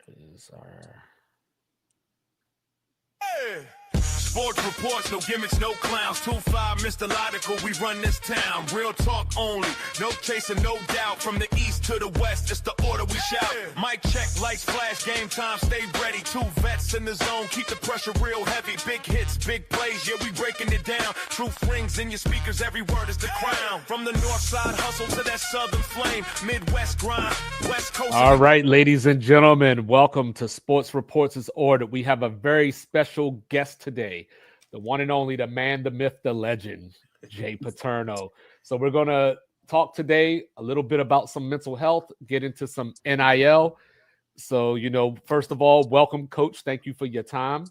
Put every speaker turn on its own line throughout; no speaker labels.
is our
Sports reports, no gimmicks, no clowns. 2-5, Mr. Logical, we run this town. Real talk only, no chasing, no doubt. From the east to the west, it's the order we shout. Mic check, lights flash, game time, stay ready. 2 vets in the zone, keep the pressure real heavy. Big hits, big plays, yeah, we breaking it down. Truth rings in your speakers, every word is the crown. From the north side hustle to that southern flame. Midwest grind, west coast.
All right, ladies and gentlemen, welcome to Sports Reports' Order. We have a very special guest today, the one and only, the man, the myth, the legend, Jay Paterno. So we're going to talk today a little bit about some mental health, get into some NIL. So, first of all, welcome, Coach. Thank you for your time.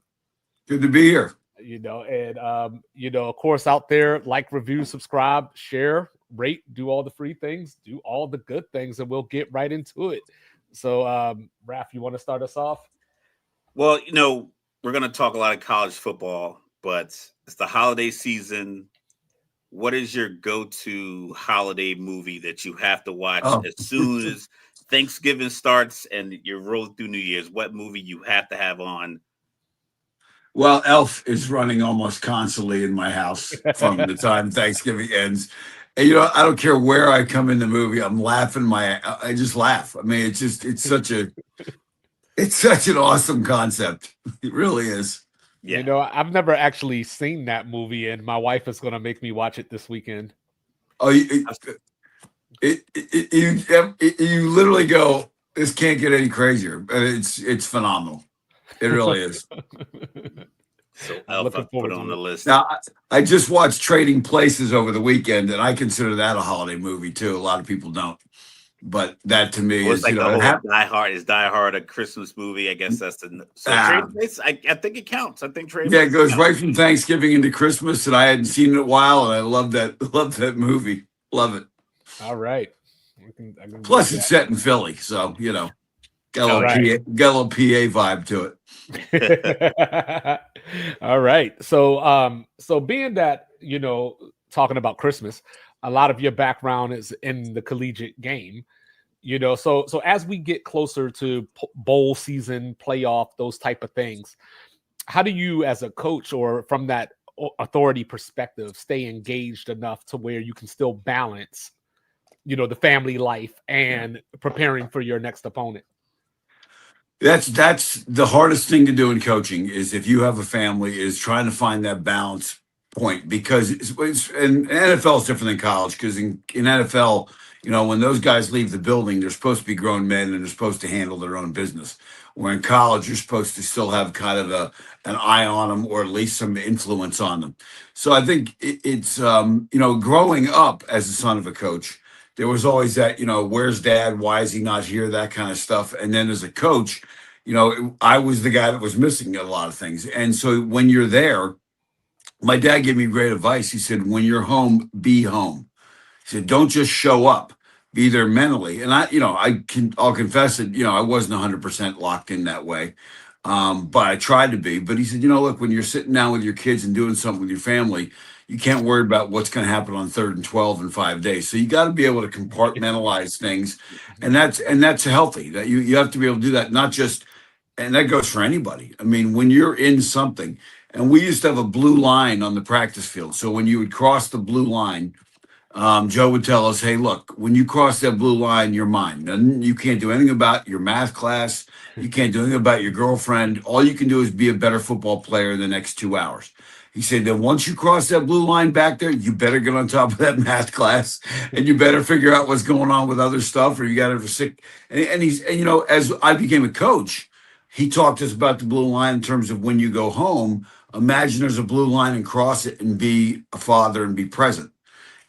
Good to be here.
Of course, out there, like, review, subscribe, share, rate, do all the free things, do all the good things, and we'll get right into it. So, Raph, you want to start us off?
Well, we're going to talk a lot of college football, but it's the holiday season. What is your go-to holiday movie that you have to watch as soon as Thanksgiving starts and you're rolling through New Year's? What movie you have to have on?
Well, Elf is running almost constantly in my house from the time Thanksgiving ends. And, I don't care where I come in the movie, I'm laughing. I just laugh. I mean, it's such an awesome concept. It really is.
Yeah.
I've never actually seen that movie, and my wife is going to make me watch it this weekend.
Oh, you literally go, this can't get any crazier. And it's phenomenal. It really is.
So Elf, I'll put it on the list.
Now, I just watched Trading Places over the weekend, and I consider that a holiday movie too. A lot of people don't, but that to me is
like the whole Die Hard. Is Die Hard a Christmas movie? I guess that's the Trading Places. I think it counts. I think Trading.
Yeah, it goes right from Thanksgiving into Christmas, and I hadn't seen it in a while, and I love that movie. Love it.
All right.
I can Plus, it's set in Philly, so got a little PA vibe to
it. All right. So being that, talking about Christmas, a lot of your background is in the collegiate game, so as we get closer to bowl season, playoff, those type of things, how do you as a coach or from that authority perspective stay engaged enough to where you can still balance, the family life and preparing for your next opponent?
That's the hardest thing to do in coaching is if you have a family is trying to find that balance point, because and NFL is different than college, because in NFL, when those guys leave the building, they're supposed to be grown men and they're supposed to handle their own business. Where in college, you're supposed to still have kind of an eye on them, or at least some influence on them. So I think it's growing up as the son of a coach, there was always that, where's dad? Why is he not here? That kind of stuff. And then as a coach, I was the guy that was missing a lot of things. And so when you're there, my dad gave me great advice. He said, when you're home, be home. He said, don't just show up, be there mentally. And I'll confess that, I wasn't 100% locked in that way. But I tried to be. But he said, look, when you're sitting down with your kids and doing something with your family, you can't worry about what's going to happen on 3rd and 12 in 5 days. So you got to be able to compartmentalize things. And that's healthy. That you have to be able to do that, not just, and that goes for anybody. I mean, when you're in something, and we used to have a blue line on the practice field. So when you would cross the blue line, Joe would tell us, hey, look, when you cross that blue line, you're mine. And you can't do anything about your math class. You can't do anything about your girlfriend. All you can do is be a better football player in the next 2 hours. He said that once you cross that blue line back there, you better get on top of that math class, and you better figure out what's going on with other stuff, or you got to sick. And as I became a coach, he talked to us about the blue line in terms of when you go home, imagine there's a blue line and cross it and be a father and be present.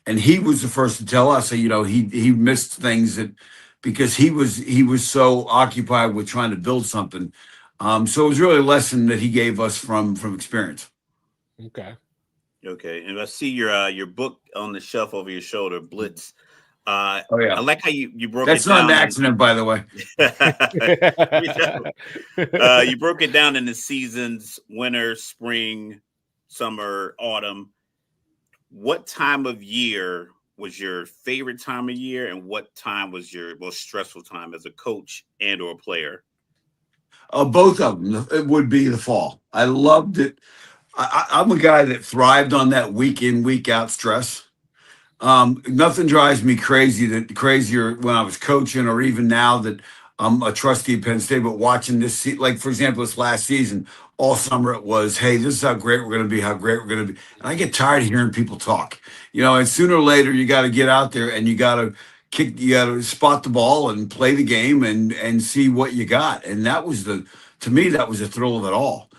And he was the first to tell us that, he missed things because he was so occupied with trying to build something. So it was really a lesson that he gave us from experience.
Okay. And I see your book on the shelf over your shoulder, Blitz.
Oh yeah,
I like how you broke
That's
it down.
not an accident, by the way.
You broke it down into seasons: winter, spring, summer, autumn. What time of year was your favorite time of year, and what time was your most stressful time as a coach and or player?
Both of them. It would be the fall. I loved it. I'm a guy that thrived on that week in, week out stress. Nothing drives me crazier when I was coaching or even now that I'm a trustee of Penn State, but watching like for example, this last season, all summer it was, hey, this is how great we're going to be, how great we're going to be. And I get tired of hearing people talk, and sooner or later you got to get out there and you got to spot the ball and play the game and see what you got. And to me, that was the thrill of it all.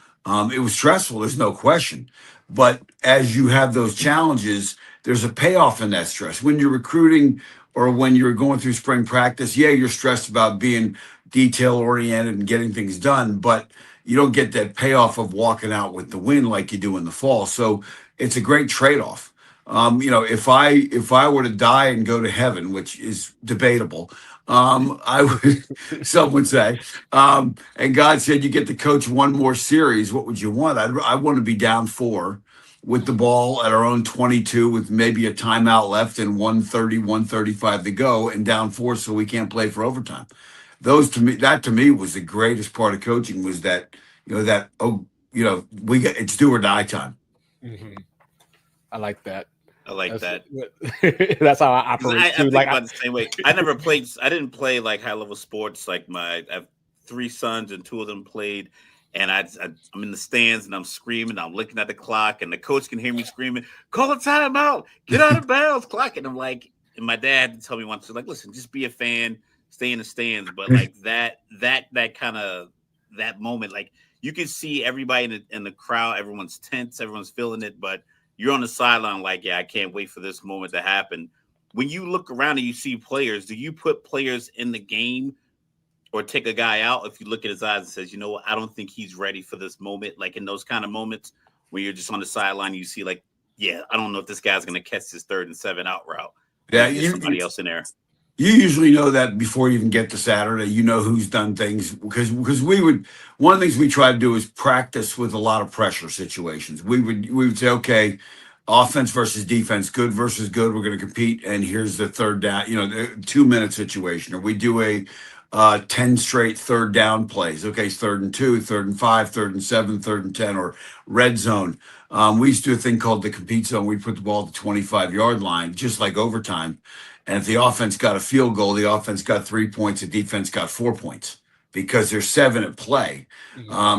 It was stressful, there's no question. But as you have those challenges, there's a payoff in that stress. When you're recruiting or when you're going through spring practice, yeah, you're stressed about being detail oriented and getting things done, but you don't get that payoff of walking out with the win like you do in the fall. So it's a great trade-off. If I were to die and go to heaven, which is debatable, I would some would say, and God said you get to coach one more series, what would you want? I want to be down 4 with the ball at our own 22 with maybe a timeout left and 130, 135 to go and down 4 so we can't play for overtime. That to me was the greatest part of coaching was that, it's do or die time.
Mm-hmm. I like that.
I like that.
That's how I operate
I
too.
think
Like
about the same way. I didn't play like high level sports. Like I have 3 sons and 2 of them played. And I'm in the stands and I'm screaming. I'm looking at the clock and the coach can hear me screaming, call a timeout, get out of bounds, clock. And I'm like, and my dad had to tell me once, like, listen, just be a fan, stay in the stands. But like that kind of that moment, like you can see everybody in the crowd, everyone's tense, everyone's feeling it, but you're on the sideline like, yeah, I can't wait for this moment to happen. When you look around and you see players, do you put players in the game or take a guy out if you look at his eyes and says, you know what, I don't think he's ready for this moment? Like in those kind of moments where you're just on the sideline, you see like, yeah, I don't know if this guy's going to catch this 3rd and 7 out route.
Yeah,
somebody else in there.
You usually know that before you even get to Saturday. You know who's done things because one of the things we try to do is practice with a lot of pressure situations. We would say, okay, offense versus defense, good versus good. We're going to compete, and here's the 3rd down, the 2-minute situation, or we do a 10 straight 3rd down plays. Okay, it's 3rd and 2, 3rd and 5, 3rd and 7, 3rd and 10, or red zone. We used to do a thing called the compete zone. We put the ball at the 25-yard line, just like overtime. And if the offense got a field goal, the offense got 3 points, the defense got 4 points because there's 7 at play.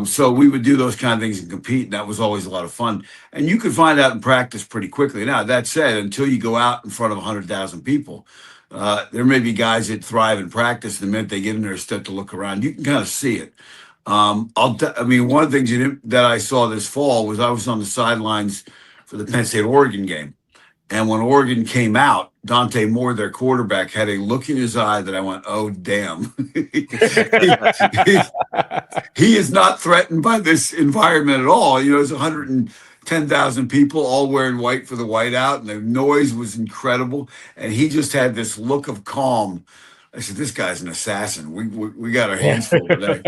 So we would do those kind of things and compete, and that was always a lot of fun. And you could find out in practice pretty quickly. Now, that said, until you go out in front of 100,000 people, there may be guys that thrive in practice. The minute they get in there, start to look around, you can kind of see it. One of the things that I saw this fall was I was on the sidelines for the Penn State Oregon game. And when Oregon came out, Dante Moore, their quarterback, had a look in his eye that I went, oh, damn. He is not threatened by this environment at all. It's 110,000 people all wearing white for the whiteout, and the noise was incredible. And he just had this look of calm. I said, this guy's an assassin. We got our hands full today.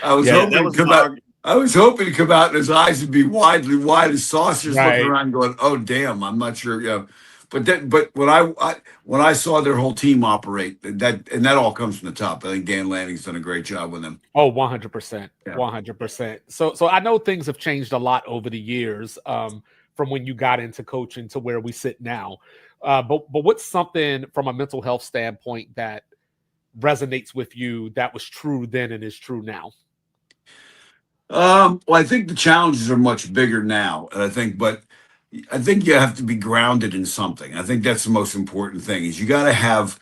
I was hoping to come out and his eyes would be wide as saucers, looking around going, oh, damn, I'm not sure. But when I saw their whole team operate, that all comes from the top. I think Dan Lanning's done a great job with them.
Oh, 100%. 100%. So I know things have changed a lot over the years from when you got into coaching to where we sit now. But what's something from a mental health standpoint that resonates with you that was true then and is true now?
Well, I think the challenges are much bigger now, but I think you have to be grounded in something. I think that's the most important thing is you got to have,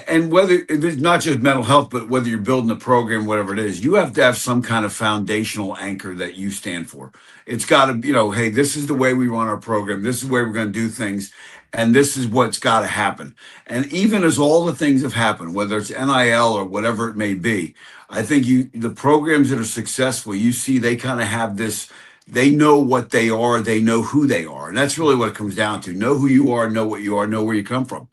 and whether it's not just mental health, but whether you're building a program, whatever it is, you have to have some kind of foundational anchor that you stand for. It's got to, hey, this is the way we run our program. This is the way we're going to do things. And this is what's got to happen. And even as all the things have happened, whether it's NIL or whatever it may be, I think the programs that are successful, you see they kind of have this, they know what they are, they know who they are. And that's really what it comes down to. Know who you are, know what you are, know where you come from.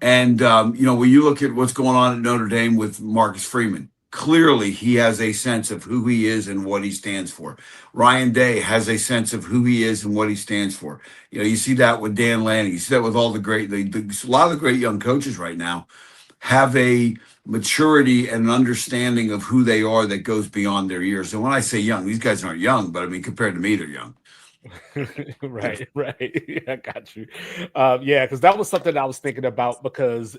And, when you look at what's going on at Notre Dame with Marcus Freeman, clearly he has a sense of who he is and what he stands for. Ryan Day has a sense of who he is and what he stands for. You see that with Dan Lanning. You see that with all a lot of the great young coaches right now have a maturity and an understanding of who they are that goes beyond their years. And when I say young, these guys aren't young, but I mean, compared to me, they're young.
Right, right. Yeah, I got you. Yeah, because that was something I was thinking about because,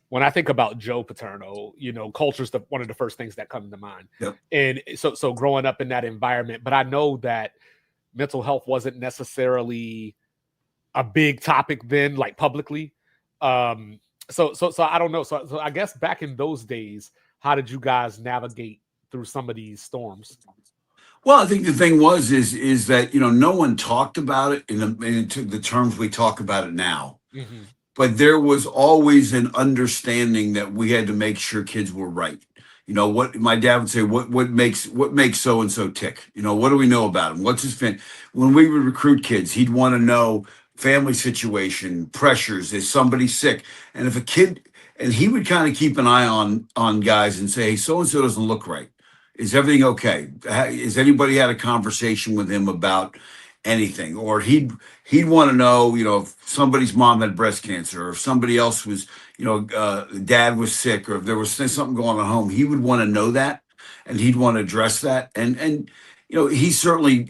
when I think about Joe Paterno, culture's one of the first things that come to mind.
Yep.
And so growing up in that environment, but I know that mental health wasn't necessarily a big topic then, like publicly. So I don't know. So I guess back in those days, how did you guys navigate through some of these storms?
Well, I think the thing is that no one talked about it into the terms we talk about it now.
Hmm.
But there was always an understanding that we had to make sure kids were right. What my dad would say, what makes so and so tick? What do we know about him? What's his fan? When we would recruit kids, he'd want to know family situation, pressures, is somebody sick? And if a kid, and he would kind of keep an eye on guys and say, hey, so and so doesn't look right. Is everything okay? Has anybody had a conversation with him about anything? Or he'd want to know, if somebody's mom had breast cancer, or if somebody else was, dad was sick, or if there was something going on at home, he would want to know that, and he'd want to address that. And he certainly,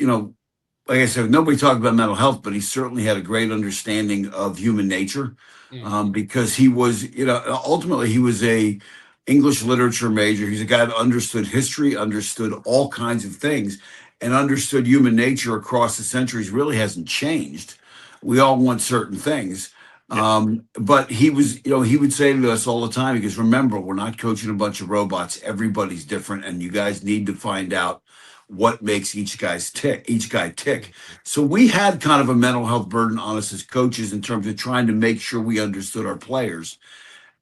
like I said, nobody talked about mental health, but he certainly had a great understanding of human nature,
Hmm.
because he was, ultimately he was a English literature major. He's a guy that understood history, understood all kinds of things, and understood human nature across the centuries really hasn't changed. We all want certain things.
Yeah.
But he was, he would say to us all the time, because remember, we're not coaching a bunch of robots. Everybody's different, and you guys need to find out what makes each guy tick. So we had kind of a mental health burden on us as coaches in terms of trying to make sure we understood our players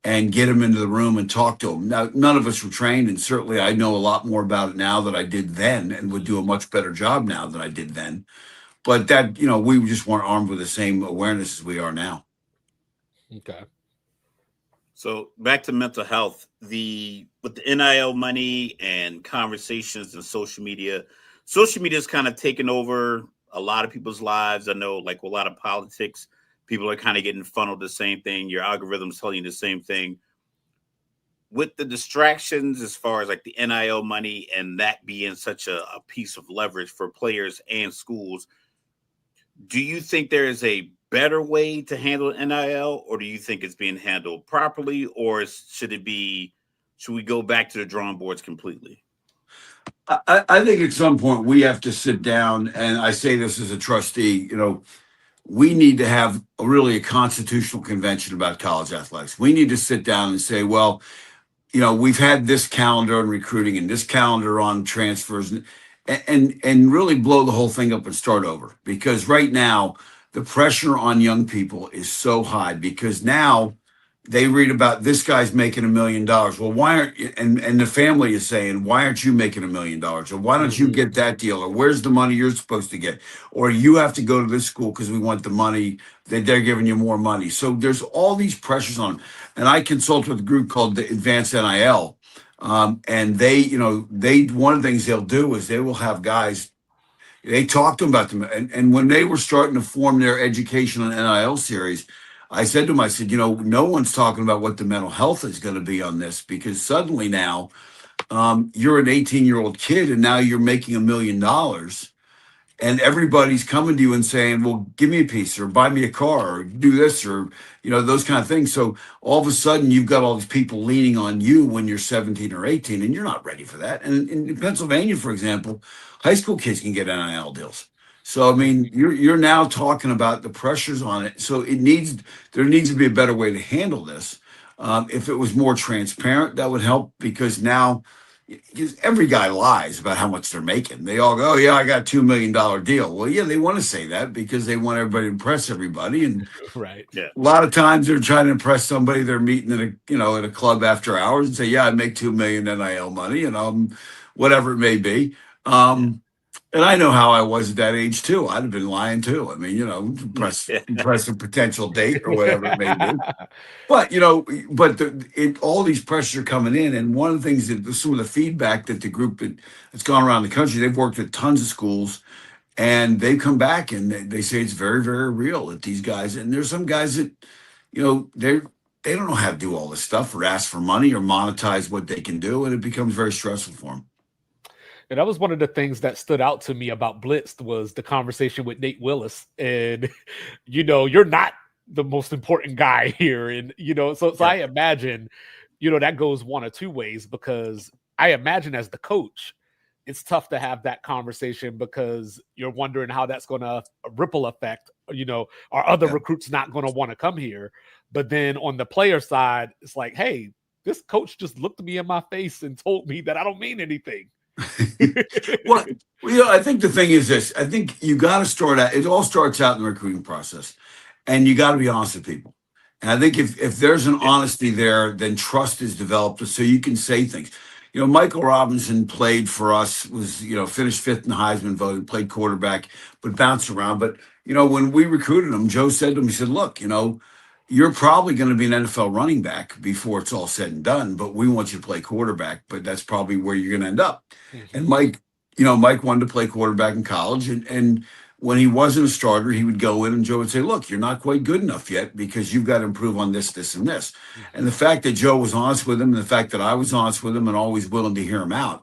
and get them into the room and talk to them. Now, none of us were trained, and certainly I know a lot more about it now than I did then, and would do a much better job now than I did then. But that, we just weren't armed with the same awareness as we are now.
Okay.
So back to mental health, with the NIL money and conversations and social media is kind of taken over a lot of people's lives. I know, like with a lot of politics, people are kind of getting funneled the same thing. Your algorithm's telling you the same thing. With the distractions as far as like the NIL money and that being such a piece of leverage for players and schools, do you think there is a better way to handle NIL, or do you think it's being handled properly, or should we go back to the drawing boards completely?
I think at some point we have to sit down, and I say this as a trustee, we need to have really a constitutional convention about college athletics. We need to sit down and say, well, we've had this calendar on recruiting and this calendar on transfers, and really blow the whole thing up and start over. Because right now, the pressure on young people is so high, because now they read about this guy's making $1 million. Well, why aren't you? And the family is saying, why aren't you making $1 million? Or why don't you get that deal? Or where's the money you're supposed to get? Or you have to go to this school because we want the money, that they're giving you more money. So there's all these pressures on them. And I consult with a group called the Advanced NIL. And they one of the things they'll do is they will have guys, they talk to them about them. And when they were starting to form their educational NIL series, I said to them, I said, no one's talking about what the mental health is going to be on this, because suddenly now you're an 18-year-old kid and now you're making $1 million, and everybody's coming to you and saying, well, give me a piece, or buy me a car, or do this, or, those kind of things. So all of a sudden you've got all these people leaning on you when you're 17 or 18, and you're not ready for that. And in Pennsylvania, for example, high school kids can get NIL deals. So, I mean, you're now talking about the pressures on it. So there needs to be a better way to handle this. If it was more transparent, that would help, because now every guy lies about how much they're making. They all go, oh, yeah, I got $2 million deal. Well, yeah, they want to say that because they want everybody to impress everybody. And
Right.
Yeah.
a lot of times they're trying to impress somebody they're meeting at a club after hours and say, yeah, I make $2 million NIL money, whatever it may be. And I know how I was at that age too. I'd have been lying too. I mean, impress a potential date or whatever it may be. But all these pressures are coming in, and one of the things that some of the feedback that the group that's gone around the country, they've worked at tons of schools, and they've come back and they say it's very, very real that these guys, and there's some guys that, they don't know how to do all this stuff or ask for money or monetize what they can do, and it becomes very stressful for them.
And that was one of the things that stood out to me about Blitzed was the conversation with Nate Willis. And, you're not the most important guy here. And, so I imagine, that goes one or two ways, because I imagine as the coach, it's tough to have that conversation because you're wondering how that's going to ripple effect, are other recruits not going to want to come here? But then on the player side, it's like, hey, this coach just looked me in my face and told me that I don't mean anything.
Well, I think the thing is this. I think you got to start out. It all starts out in the recruiting process, and you got to be honest with people. And I think if there's an honesty there, then trust is developed, so you can say things. Michael Robinson played for us, was finished 5th in the Heisman vote, played quarterback, but bounced around. But when we recruited him, Joe said to him, he said, "Look, you're probably going to be an NFL running back before it's all said and done, but we want you to play quarterback, but that's probably where you're going to end up." Mm-hmm. And Mike wanted to play quarterback in college. And when he wasn't a starter, he would go in and Joe would say, "Look, you're not quite good enough yet because you've got to improve on this, this, and this." Mm-hmm. And the fact that Joe was honest with him, and the fact that I was honest with him and always willing to hear him out,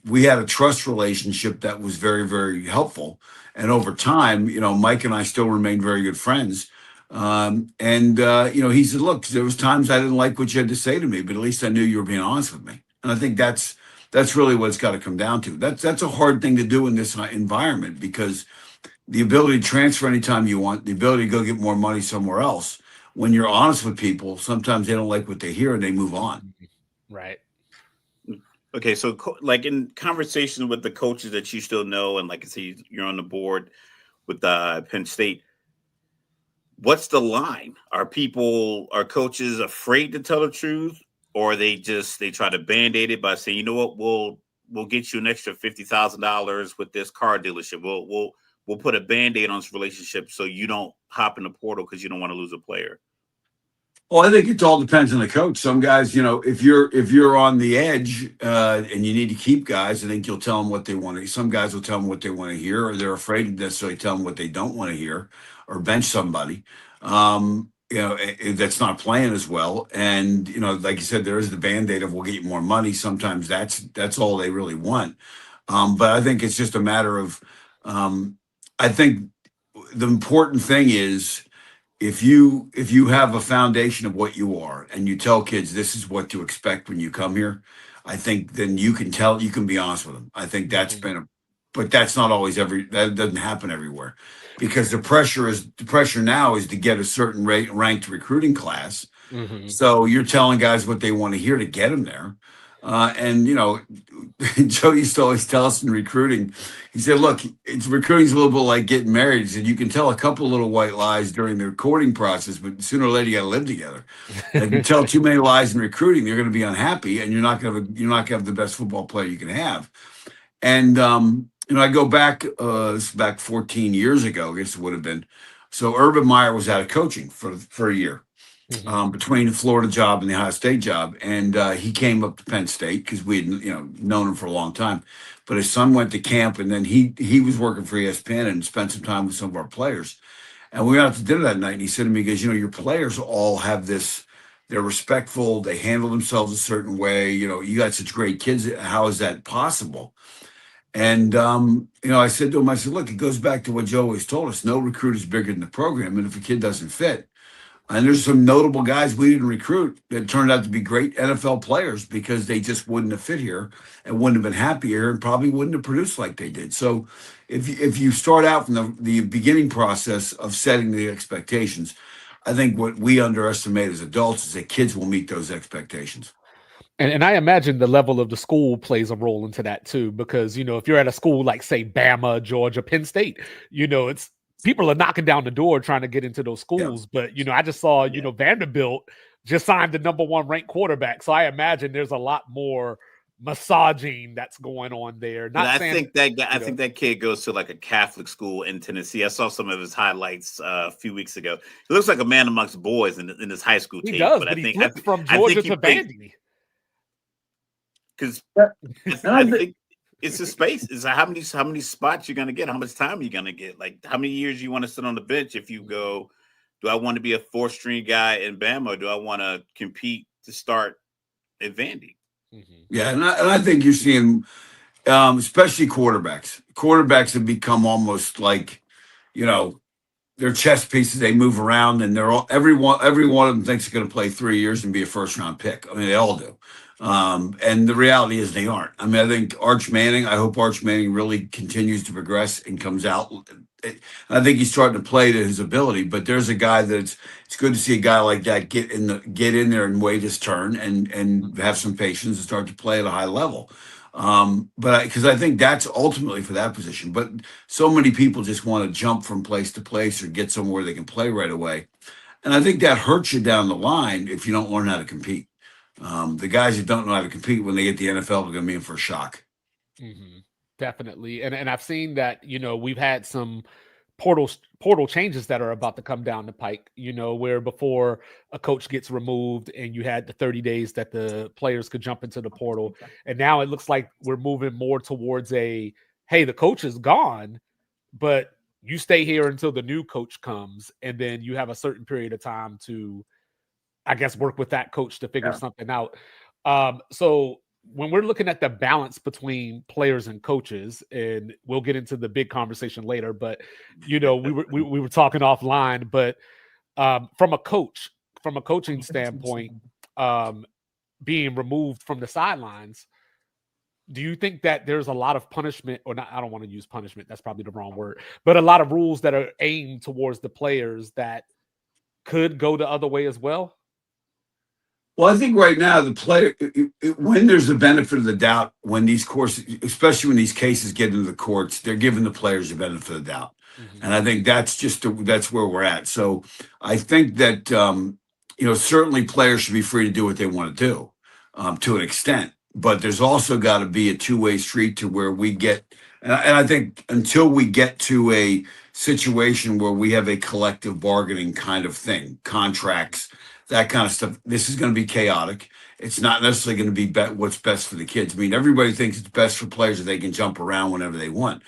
we had a trust relationship that was very, very helpful. And over time, Mike and I still remained very good friends. He said, "Look, there was times I didn't like what you had to say to me, but at least I knew you were being honest with me." And I think that's really what it's got to come down to. That's a hard thing to do in this environment, because the ability to transfer anytime you want, the ability to go get more money somewhere else, when you're honest with people, sometimes they don't like what they hear and they move on.
Right.
Okay, so like in conversation with the coaches that you still know, and like I say, you're on the board with Penn State. What's the line? Are coaches afraid to tell the truth, or they try to band-aid it by saying, "You know what, we'll get you an extra $50,000 with this car dealership. We'll put a band-aid on this relationship so you don't hop in the portal because you don't want to lose a player"?
Well, I think it all depends on the coach. Some guys, if you're on the edge and you need to keep guys, I think you'll tell them what they want to. Some guys will tell them what they want to hear, or they're afraid to necessarily tell them what they don't want to hear, or bench somebody, that's not playing as well. And like you said, there is the band-aid of, "We'll get you more money." Sometimes that's all they really want. But I think it's just a matter of. I think the important thing is, if you have a foundation of what you are and you tell kids this is what to expect when you come here, I think then you can be honest with them. I think that's but that's not always that doesn't happen everywhere, because the pressure now is to get a certain ranked recruiting class. Mm-hmm. So you're telling guys what they want to hear to get them there. Joe used to always tell us in recruiting, he said, "Look, recruiting's a little bit like getting married." He said, "You can tell a couple little white lies during the recording process, but sooner or later you got to live together. And if you tell too many lies in recruiting, you're going to be unhappy, and you're not going to have the best football player you can have." And I go back 14 years ago, I guess it would have been. So Urban Meyer was out of coaching for a year. Mm-hmm. Between the Florida job and the Ohio State job, and he came up to Penn State because we had known him for a long time. But his son went to camp, and then he was working for ESPN and spent some time with some of our players. And we went out to dinner that night, and he said to me, he goes, "Your players all have this. They're respectful. They handle themselves a certain way. You got such great kids. How is that possible?" And I said to him, I said, "Look, it goes back to what Joe always told us. No recruit is bigger than the program, and if a kid doesn't fit." And there's some notable guys we didn't recruit that turned out to be great NFL players because they just wouldn't have fit here and wouldn't have been happy here and probably wouldn't have produced like they did. So if you start out from the beginning process of setting the expectations, I think what we underestimate as adults is that kids will meet those expectations.
And I imagine the level of the school plays a role into that too, because, if you're at a school like, say, Bama, Georgia, Penn State, it's people are knocking down the door trying to get into those schools. Yeah. But, I just saw, Vanderbilt just signed the #1 ranked quarterback. So I imagine there's a lot more massaging that's going on there.
I think that kid goes to like a Catholic school in Tennessee. I saw some of his highlights a few weeks ago. He looks like a man amongst boys in his high school team.
He does, but he flipped from Georgia to Vandy.
Because I think it's a space. It's how many spots you're going to get, how much time you're going to get, like how many years you want to sit on the bench if you go Do I want to be a 4th-string guy in Bama, or do I want to compete to start at Vandy?
Yeah, and I think you're seeing, especially quarterbacks. Quarterbacks have become almost like, you know, they're chess pieces. They move around, and they're all every one of them thinks they're going to play 3 years and be a first round pick. I mean, they all do. And the reality is they aren't. I mean, I think Arch Manning. I hope Arch Manning really continues to progress and comes out. I think he's starting to play to his ability. But there's a guy that's. It's good to see a guy like that get in there and wait his turn and have some patience and start to play at a high level. But because I think that's ultimately for that position. But so many people just want to jump from place to place or get somewhere they can play right away. And I think that hurts you down the line if you don't learn how to compete. The guys who don't know how to compete when they get the NFL are going to be in for a shock.
Definitely. And I've seen that, we've had some portal changes that are about to come down the pike, where before a coach gets removed and you had the 30 days that the players could jump into the portal. And now it looks like we're moving more towards hey, the coach is gone, but you stay here until the new coach comes. And then you have a certain period of time to, I guess, work with that coach to figure something out. So when we're looking at the balance between players and coaches, and we'll get into the big conversation later, but we were talking offline, but from a coaching standpoint, being removed from the sidelines, do you think that there's a lot of punishment, or not? I don't want to use punishment. That's probably the wrong word, but a lot of rules that are aimed towards the players that could go the other way as well?
Well, I think right now the player, when there's the benefit of the doubt, when these courses, especially when these cases get into the courts, they're giving the players the benefit of the doubt, and I think that's that's where we're at. So I think that certainly players should be free to do what they want to do, to an extent, but there's also got to be a two-way street to where we get, and I think until we get to a situation where we have a collective bargaining kind of thing, contracts, that kind of stuff, this is going to be chaotic. It's not necessarily going to be what's best for the kids. I mean, everybody thinks it's best for players that they can jump around whenever they want.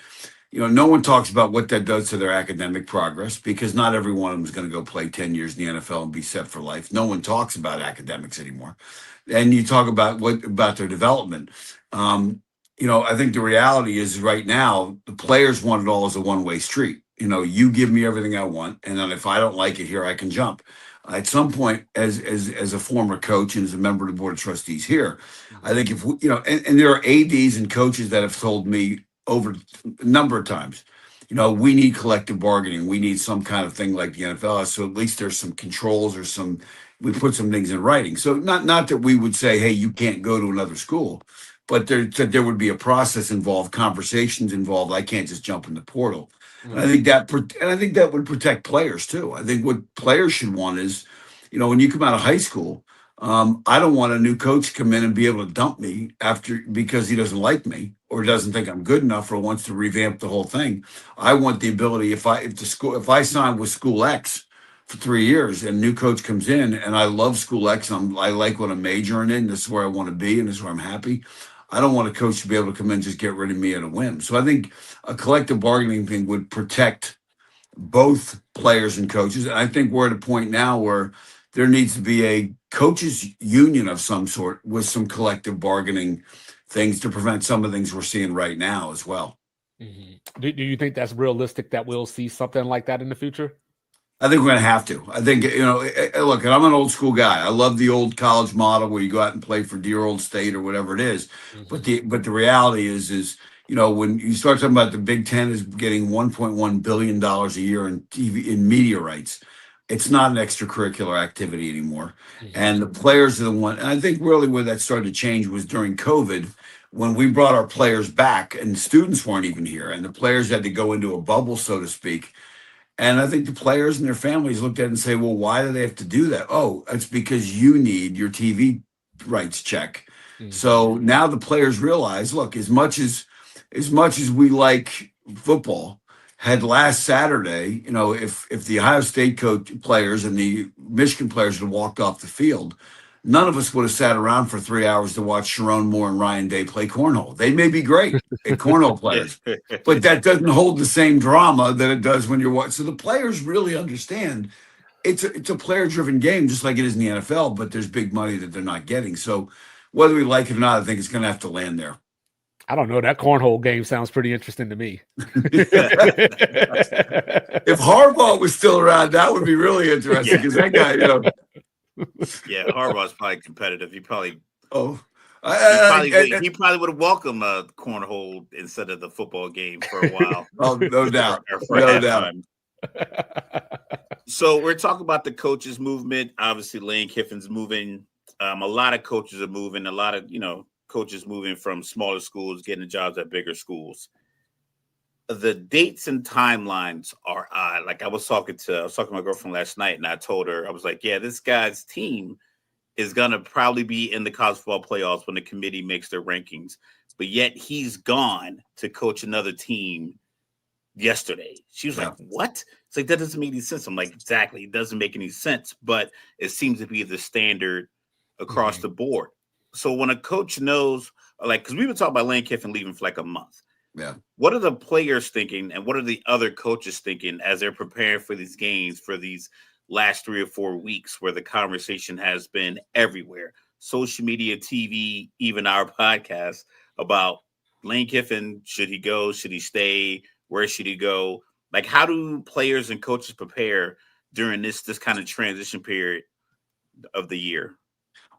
No one talks about what that does to their academic progress, because not every one of them is going to go play 10 years in the NFL and be set for life. No one talks about academics anymore. And you talk about about their development. I think the reality is right now, the players want it all as a one-way street. You give me everything I want, and then if I don't like it here, I can jump. At some point, as a former coach and as a member of the board of trustees here, I think if and there are ADs and coaches that have told me over a number of times, we need collective bargaining. We need some kind of thing like the NFL. So at least there's some controls or we put some things in writing. So not that we would say, hey, you can't go to another school, but there would be a process involved, conversations involved. I can't just jump in the portal. And I think that would protect players too. I think what players should want is, when you come out of high school, I don't want a new coach come in and be able to dump me because he doesn't like me or doesn't think I'm good enough or wants to revamp the whole thing. I want the ability, if I sign with school X for 3 years and a new coach comes in and I love school X, I like what I'm majoring in, this is where I want to be and this is where I'm happy. I don't want a coach to be able to come in and just get rid of me at a whim. So I think a collective bargaining thing would protect both players and coaches. And I think we're at a point now where there needs to be a coaches union of some sort with some collective bargaining things to prevent some of the things we're seeing right now as well.
Do you think that's realistic that we'll see something like that in the future?
I think we're going to have to. I think, look, and I'm an old school guy. I love the old college model where you go out and play for dear old state or whatever it is. But the reality is, when you start talking about the Big Ten is getting $1.1 billion a year in TV, in media rights, it's not an extracurricular activity anymore. And the players are the one, and I think really where that started to change was during COVID, when we brought our players back and students weren't even here and the players had to go into a bubble, so to speak. And I think the players and their families looked at it and say, well, why do they have to do that? Oh, it's because you need your TV rights check. So now the players realize, look, as much as we like football, had last Saturday, if the Ohio State players and the Michigan players had walked off the field, none of us would have sat around for 3 hours to watch Sharon Moore and Ryan Day play cornhole. They may be great at cornhole players, but that doesn't hold the same drama that it does when you're watching. So the players really understand it's a player driven game, just like it is in the NFL. But there's big money that they're not getting. So whether we like it or not, I think it's going to have to land there.
I don't know. That cornhole game sounds pretty interesting to me.
If Harbaugh was still around, that would be really interesting because that guy,
Yeah, Harbaugh's probably competitive. He probably
oh,
he probably would have welcomed a cornhole instead of the football game for a while.
Oh, no doubt,
no doubt. So we're talking about the coaches movement. Obviously, Lane Kiffin's moving. A lot of coaches are moving. A lot of coaches moving from smaller schools, getting jobs at bigger schools. The dates and timelines are odd. Like I was talking to my girlfriend last night, and I told her, I was like, yeah, this guy's team is going to probably be in the college football playoffs when the committee makes their rankings. But yet he's gone to coach another team yesterday. She was like, what? It's like, that doesn't make any sense. I'm like, exactly. It doesn't make any sense, but it seems to be the standard across the board. So when a coach knows, like, because we've been talking about Lane Kiffin leaving for like a month.
Yeah.
What are the players thinking and what are the other coaches thinking as they're preparing for these games for these last 3 or 4 weeks where the conversation has been everywhere? Social media, TV, even our podcast about Lane Kiffin. Should he go? Should he stay? Where should he go? Like, how do players and coaches prepare during this kind of transition period of the year?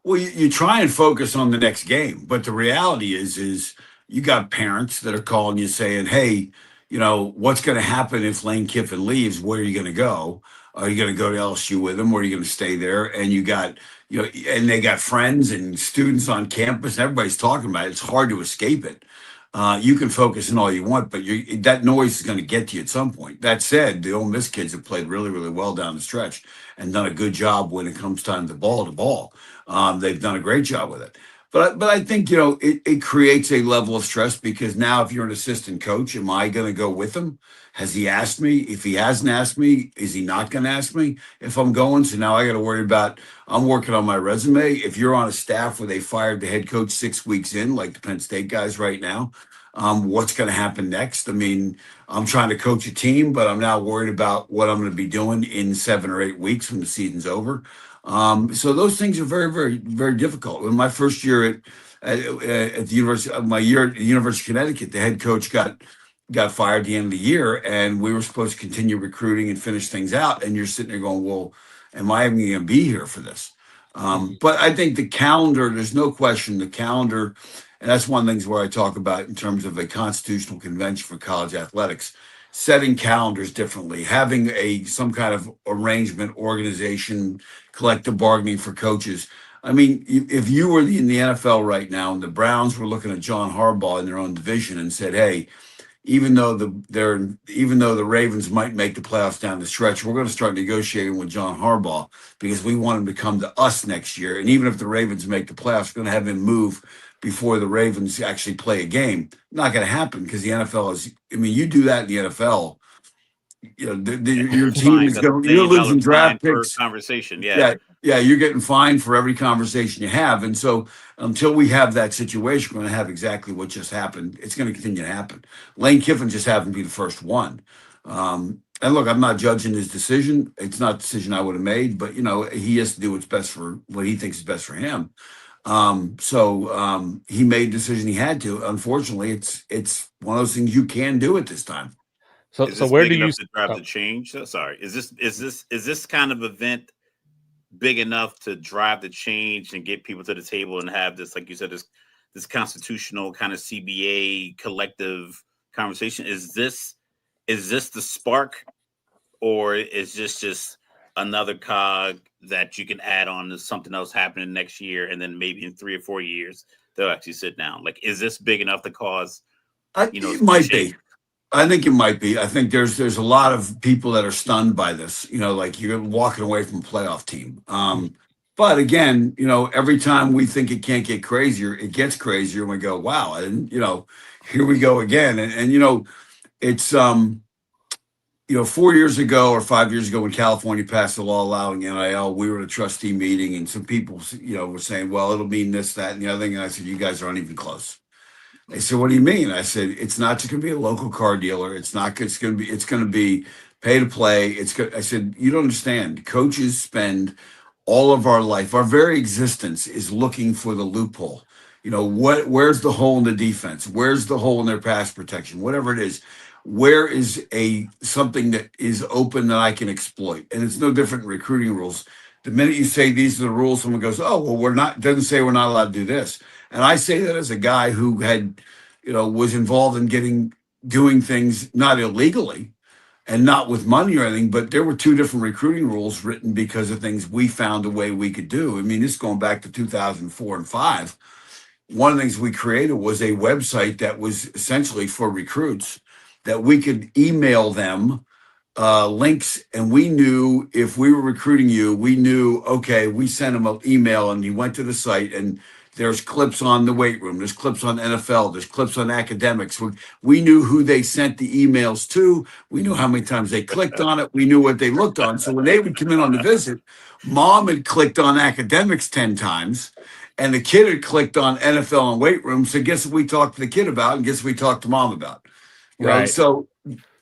Well, you try and focus on the next game, but the reality is you got parents that are calling you saying, hey, what's going to happen if Lane Kiffin leaves? Where are you going to go? Are you going to go to LSU with him? Or are you going to stay there? And you got, and they got friends and students on campus. And everybody's talking about it. It's hard to escape it. You can focus on all you want, but that noise is going to get to you at some point. That said, the Ole Miss kids have played really, really well down the stretch and done a good job when it comes time to ball. They've done a great job with it. But I think, it creates a level of stress because now if you're an assistant coach, am I going to go with him? Has he asked me? If he hasn't asked me, is he not going to ask me if I'm going? So now I got to worry about, I'm working on my resume. If you're on a staff where they fired the head coach 6 weeks in, like the Penn State guys right now, what's going to happen next? I mean, I'm trying to coach a team, but I'm now worried about what I'm going to be doing in 7 or 8 weeks when the season's over. So those things are very, very, very difficult. In my first year at the University of Connecticut, the head coach got fired at the end of the year, and we were supposed to continue recruiting and finish things out. And you're sitting there going, well, am I even going to be here for this? But I think the calendar, there's no question the calendar, and that's one of the things where I talk about in terms of a constitutional convention for college athletics, setting calendars differently, having some kind of arrangement, organization, collective bargaining for coaches. I mean, if you were in the NFL right now and the Browns were looking at John Harbaugh in their own division and said, hey, even though the Ravens might make the playoffs down the stretch, we're going to start negotiating with John Harbaugh because we want him to come to us next year. And even if the Ravens make the playoffs, we're going to have him move before the Ravens actually play a game. Not going to happen because the NFL is, I mean, you do that in the NFL, your team is going, you're losing draft picks.
Conversation, yeah,
you're getting fined for every conversation you have. And so until we have that situation, we're going to have exactly what just happened. It's going to continue to happen. Lane Kiffin just happened to be the first one. And look, I'm not judging his decision. It's not a decision I would have made, but he has to do what's best for what he thinks is best for him. So he made a decision he had to. Unfortunately, it's one of those things you can do at this time.
So where do you drive the change? Sorry, is this kind of event big enough to drive the change and get people to the table and have this, like you said, this constitutional kind of CBA collective conversation? Is this the spark, or is this just another cog that you can add on to something else happening next year, and then maybe in 3 or 4 years they'll actually sit down? Like, is this big enough to cause?
It might be. I think it might be. I think there's a lot of people that are stunned by this. Like you're walking away from a playoff team. But again, every time we think it can't get crazier, it gets crazier, and we go, wow, and here we go again. And it's 4 years ago or 5 years ago when California passed the law allowing NIL, we were at a trustee meeting, and some people, were saying, well, it'll mean this, that, and the other thing. And I said, you guys aren't even close. They said, what do you mean? I said, it's not just going to be a local car dealer. It's going to be pay to play. It's good. I said, you don't understand. Coaches spend all of our life, our very existence is looking for the loophole. Where's the hole in the defense? Where's the hole in their pass protection? Whatever it is, where is something that is open that I can exploit? And it's no different in recruiting rules. The minute you say these are the rules, someone goes, oh, well, doesn't say we're not allowed to do this. And I say that as a guy who was involved in doing things not illegally and not with money or anything, but there were two different recruiting rules written because of things we found a way we could do. I mean, this is going back to 2004 and 5. One of the things we created was a website that was essentially for recruits that we could email them links, and we knew if we were recruiting you, we knew, okay, we sent him an email and he went to the site and there's clips on the weight room, there's clips on NFL, there's clips on academics. We knew who they sent the emails to. We knew how many times they clicked on it. We knew what they looked on. So when they would come in on the visit, mom had clicked on academics 10 times and the kid had clicked on NFL and weight room. So guess what we talked to the kid about and guess what we talked to mom about?
Right.
So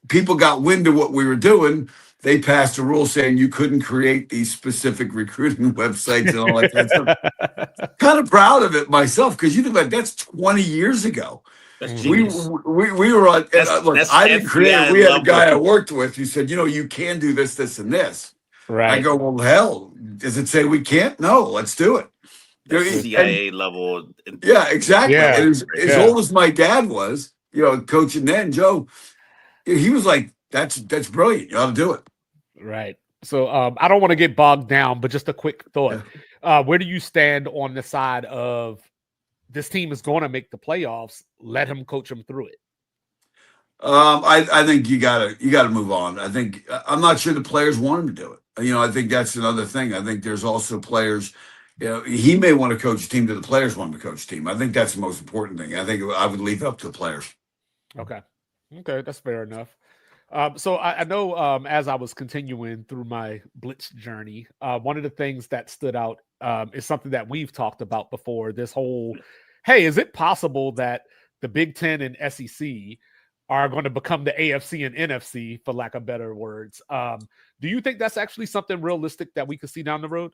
people got wind of what we were doing. They passed a rule saying you couldn't create these specific recruiting websites and all that kind of stuff. Kind of proud of it myself because you think about that's 20 years ago.
That's
We
genius.
were on. Look, I didn't create it. We had a guy I worked with who said, you can do this, this, and this.
Right.
I go, well, hell, does it say we can't? No, let's do it.
CIA level.
Yeah, exactly.
Yeah.
And as old as my dad was, coaching then, Joe, he was like, that's brilliant. You ought to do it.
Right. So I don't want to get bogged down, but just a quick thought. Where do you stand on the side of this team is going to make the playoffs? Let him coach them through it.
I think you gotta move on. I'm not sure the players want him to do it. I think that's another thing. I think there's also players. He may want to coach a team that the players want him to coach a team. I think that's the most important thing. I think I would leave it up to the players.
Okay, that's fair enough. So I know as I was continuing through my Blitz journey, one of the things that stood out is something that we've talked about before. This whole, hey, is it possible that the Big Ten and SEC are going to become the AFC and NFC, for lack of better words? Do you think that's actually something realistic that we could see down the road?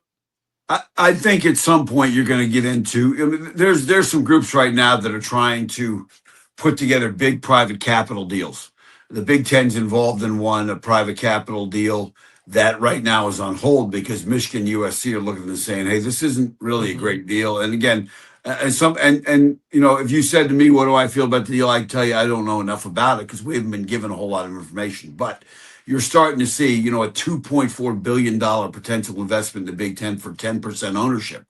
I think at some point you're going to get into. There's some groups right now that are trying to put together big private capital deals. The Big Ten's involved in one, a private capital deal that right now is on hold because Michigan, USC are looking and saying, "Hey, this isn't really a great deal." And again, if you said to me, "What do I feel about the deal?" I tell you, I don't know enough about it because we haven't been given a whole lot of information. But you're starting to see, a $2.4 billion potential investment in the Big Ten for 10% ownership.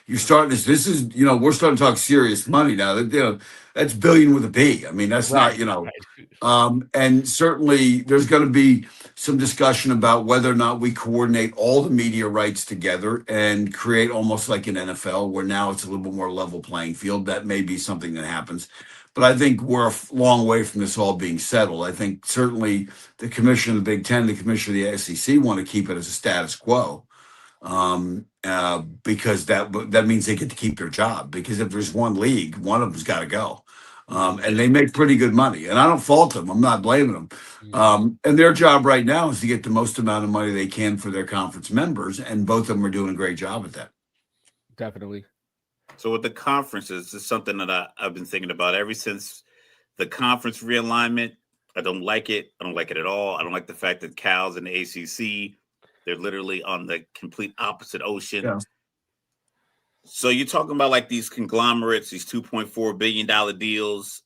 You're starting to. This is, we're starting to talk serious money now. That's billion with a B. I mean, that's
right,
not, and certainly there's going to be some discussion about whether or not we coordinate all the media rights together and create almost like an NFL where now it's a little bit more level playing field. That may be something that happens. But I think we're a long way from this all being settled. I think certainly the commission of the Big Ten, the commission of the SEC want to keep it as a status quo. Because that means they get to keep their job. Because if there's one league, one of them's got to go, and they make pretty good money. And I don't fault them. I'm not blaming them. And their job right now is to get the most amount of money they can for their conference members, and both of them are doing a great job at that.
Definitely.
So with the conferences, it's something that I've been thinking about ever since the conference realignment. I don't like it. I don't like it at all. I don't like the fact that Cal's and the ACC, they're literally on the complete opposite ocean. Yeah. So you're talking about like these conglomerates, these $2.4 billion deals.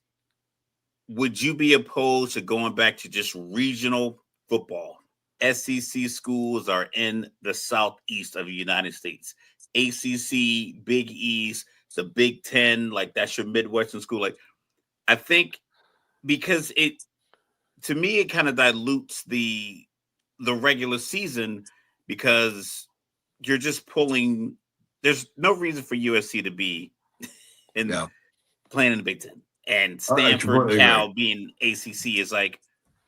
Would you be opposed to going back to just regional football? SEC schools are in the southeast of the United States. ACC, Big East, the Big Ten, like that's your Midwestern school. Like, I think because to me, it kind of dilutes the regular season because you're just pulling. There's no reason for USC to be playing in the Big Ten, and Stanford, Cal being ACC is like,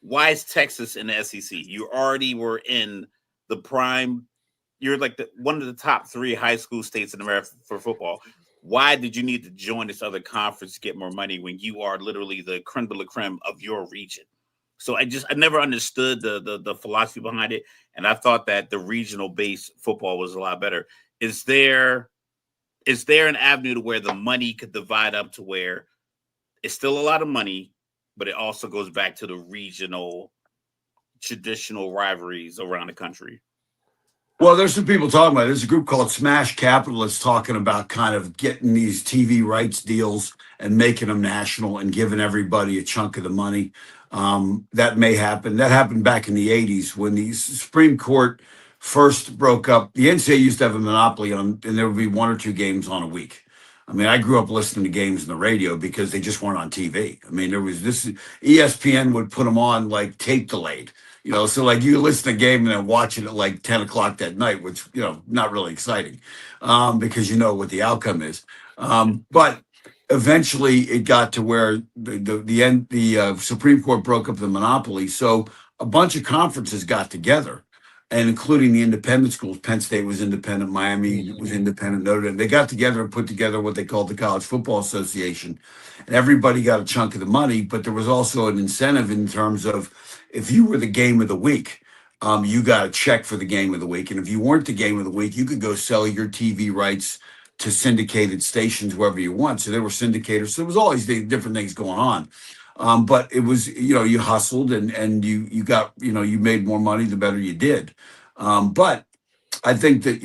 why is Texas in the SEC? You already were in the prime. You're like one of the top 3 high school states in America for football. Why did you need to join this other conference to get more money when you are literally the creme de la creme of your region? So I never understood the philosophy behind it, and I thought that the regional based football was a lot better. Is there an avenue to where the money could divide up to where it's still a lot of money, but it also goes back to the regional traditional rivalries around the country?
Well, there's some people talking about it. There's a group called Smash Capital that's talking about kind of getting these TV rights deals and making them national and giving everybody a chunk of the money. That may happen. That happened back in the 80s when the Supreme Court first broke up. The NCAA used to have a monopoly on, and there would be one or two games on a week. I mean, I grew up listening to games on the radio because they just weren't on TV. I mean, there was this ESPN would put them on like tape delayed. So like you listen to a game and then watch it at like 10 o'clock that night, which, not really exciting because you know what the outcome is. But eventually it got to where the Supreme Court broke up the monopoly. So a bunch of conferences got together, and including the independent schools. Penn State was independent, Miami was independent, Notre Dame. They got together and put together what they called the College Football Association. And everybody got a chunk of the money, but there was also an incentive in terms of if you were the game of the week, you got a check for the game of the week. And if you weren't the game of the week, you could go sell your TV rights to syndicated stations wherever you want. So there were syndicators. So there was all these different things going on. But it was, you hustled and you got, you made more money the better you did. But I think that,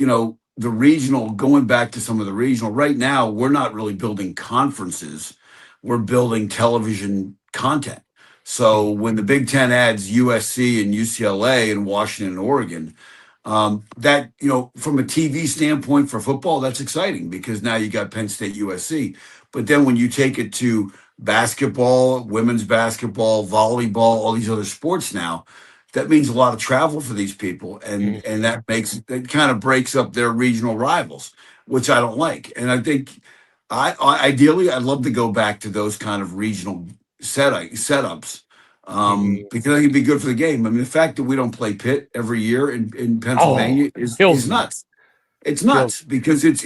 the regional, going back to some of the regional, right now, we're not really building conferences. We're building television content. So when the Big Ten adds USC and UCLA and Washington and Oregon, that, from a TV standpoint for football, that's exciting because now you got Penn State, USC. But then when you take it to basketball, women's basketball, volleyball, all these other sports now, that means a lot of travel for these people. And that kind of breaks up their regional rivals, which I don't like. And I think ideally, I'd love to go back to those kind of regional setups because I think it'd be good for the game. I mean, the fact that we don't play Pitt every year in Pennsylvania is nuts. It's nuts because it's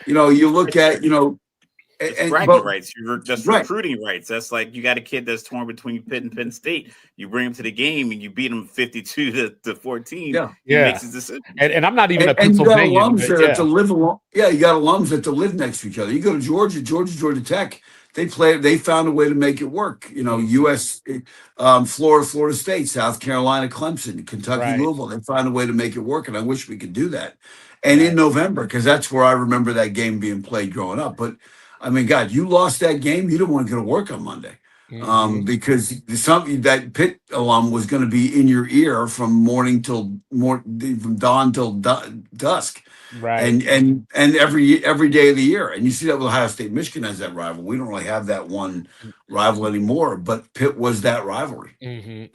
you look at
it's bragging rights. You're just recruiting rights. That's like you got a kid that's torn between Pitt and Penn State. You bring him to the game and you beat him 52 to 14.
Yeah,
he makes his decision.
And I'm not even a Pennsylvania.
You got alums that have to live along. Yeah, you got alums that have to live next to each other. You go to Georgia Tech. They found a way to make it work. U.S., Florida State, South Carolina, Clemson, Kentucky, Louisville. They found a way to make it work, and I wish we could do that. And in November, because that's where I remember that game being played growing up. But I mean, God, you lost that game. You didn't want to go to work on Monday because that Pitt alum was going to be in your ear from from dawn till dusk.
Right.
And every day of the year. And you see that with Ohio State. Michigan has that rival. We don't really have that one rival anymore, but Pitt was that rivalry.
And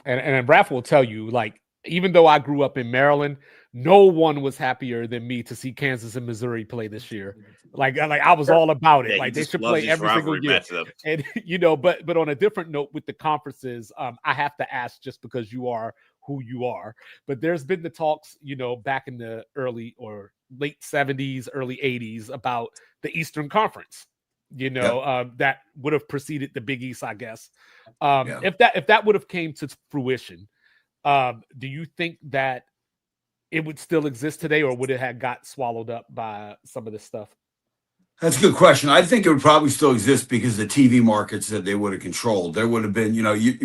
Raph will tell you, like, even though I grew up in Maryland, no one was happier than me to see Kansas and Missouri play this year. Like I was all about it. Like they should play every single year. And but on a different note with the conferences, I have to ask just because you are who you are. But there's been the talks, back in the early or late 70s, early 80s about the Eastern Conference. That would have preceded the Big East, I guess. If that would have came to fruition, do you think that it would still exist today, or would it have got swallowed up by some of this stuff?
That's a good question. I think it would probably still exist because the TV markets that they would have controlled. There would have been,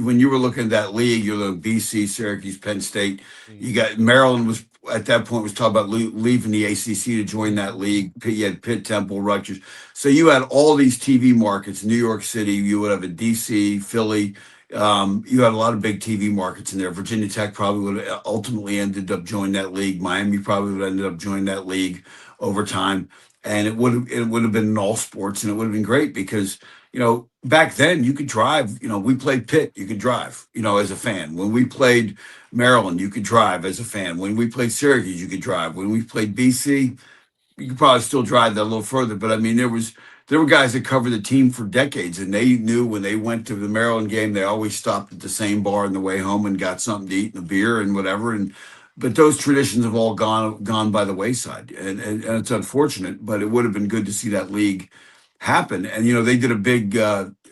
when you were looking at that league, you're looking BC, Syracuse, Penn State. You got Maryland was at that point was talking about leaving the ACC to join that league. You had Pitt, Temple, Rutgers. So you had all these TV markets. New York City, you would have a DC, Philly. You had a lot of big TV markets in there. Virginia Tech probably would have ultimately ended up joining that league. Miami probably would have ended up joining that league over time. And it would have been in all sports, and it would have been great because, back then you could drive, we played Pitt, you could drive, as a fan. When we played Maryland, you could drive as a fan. When we played Syracuse, you could drive. When we played BC, you could probably still drive that a little further. But I mean, there were guys that covered the team for decades, and they knew when they went to the Maryland game, they always stopped at the same bar on the way home and got something to eat and a beer and whatever. But those traditions have all gone by the wayside, and it's unfortunate. But it would have been good to see that league happen. And they did a big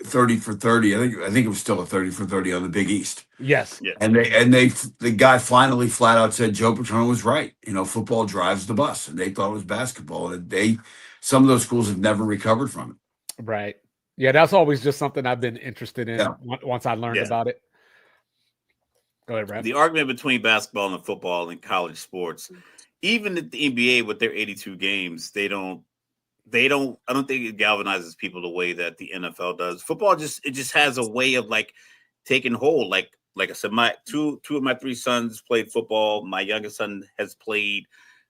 30 for 30. I think it was still a 30 for 30 on the Big East.
Yes.
Yeah.
And the guy finally flat out said Joe Paterno was right. Football drives the bus, and they thought it was basketball. And some of those schools have never recovered from it.
Right. Yeah, that's always just something I've been interested in once I learned about it. Go ahead, Brad.
The argument between basketball and football in college sports, even at the NBA with their 82 games, I don't think it galvanizes people the way that the NFL does. Football just has a way of like taking hold. Like I said, my two of my three sons played football. My youngest son has played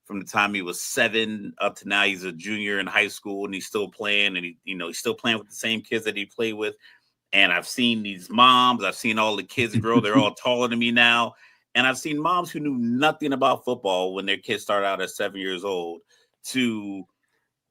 from the time he was 7 up to now. He's a junior in high school, and he's still playing. And he's still playing with the same kids that he played with. And I've seen these moms. I've seen all the kids grow. They're all taller than me now. And I've seen moms who knew nothing about football when their kids started out at 7 years old to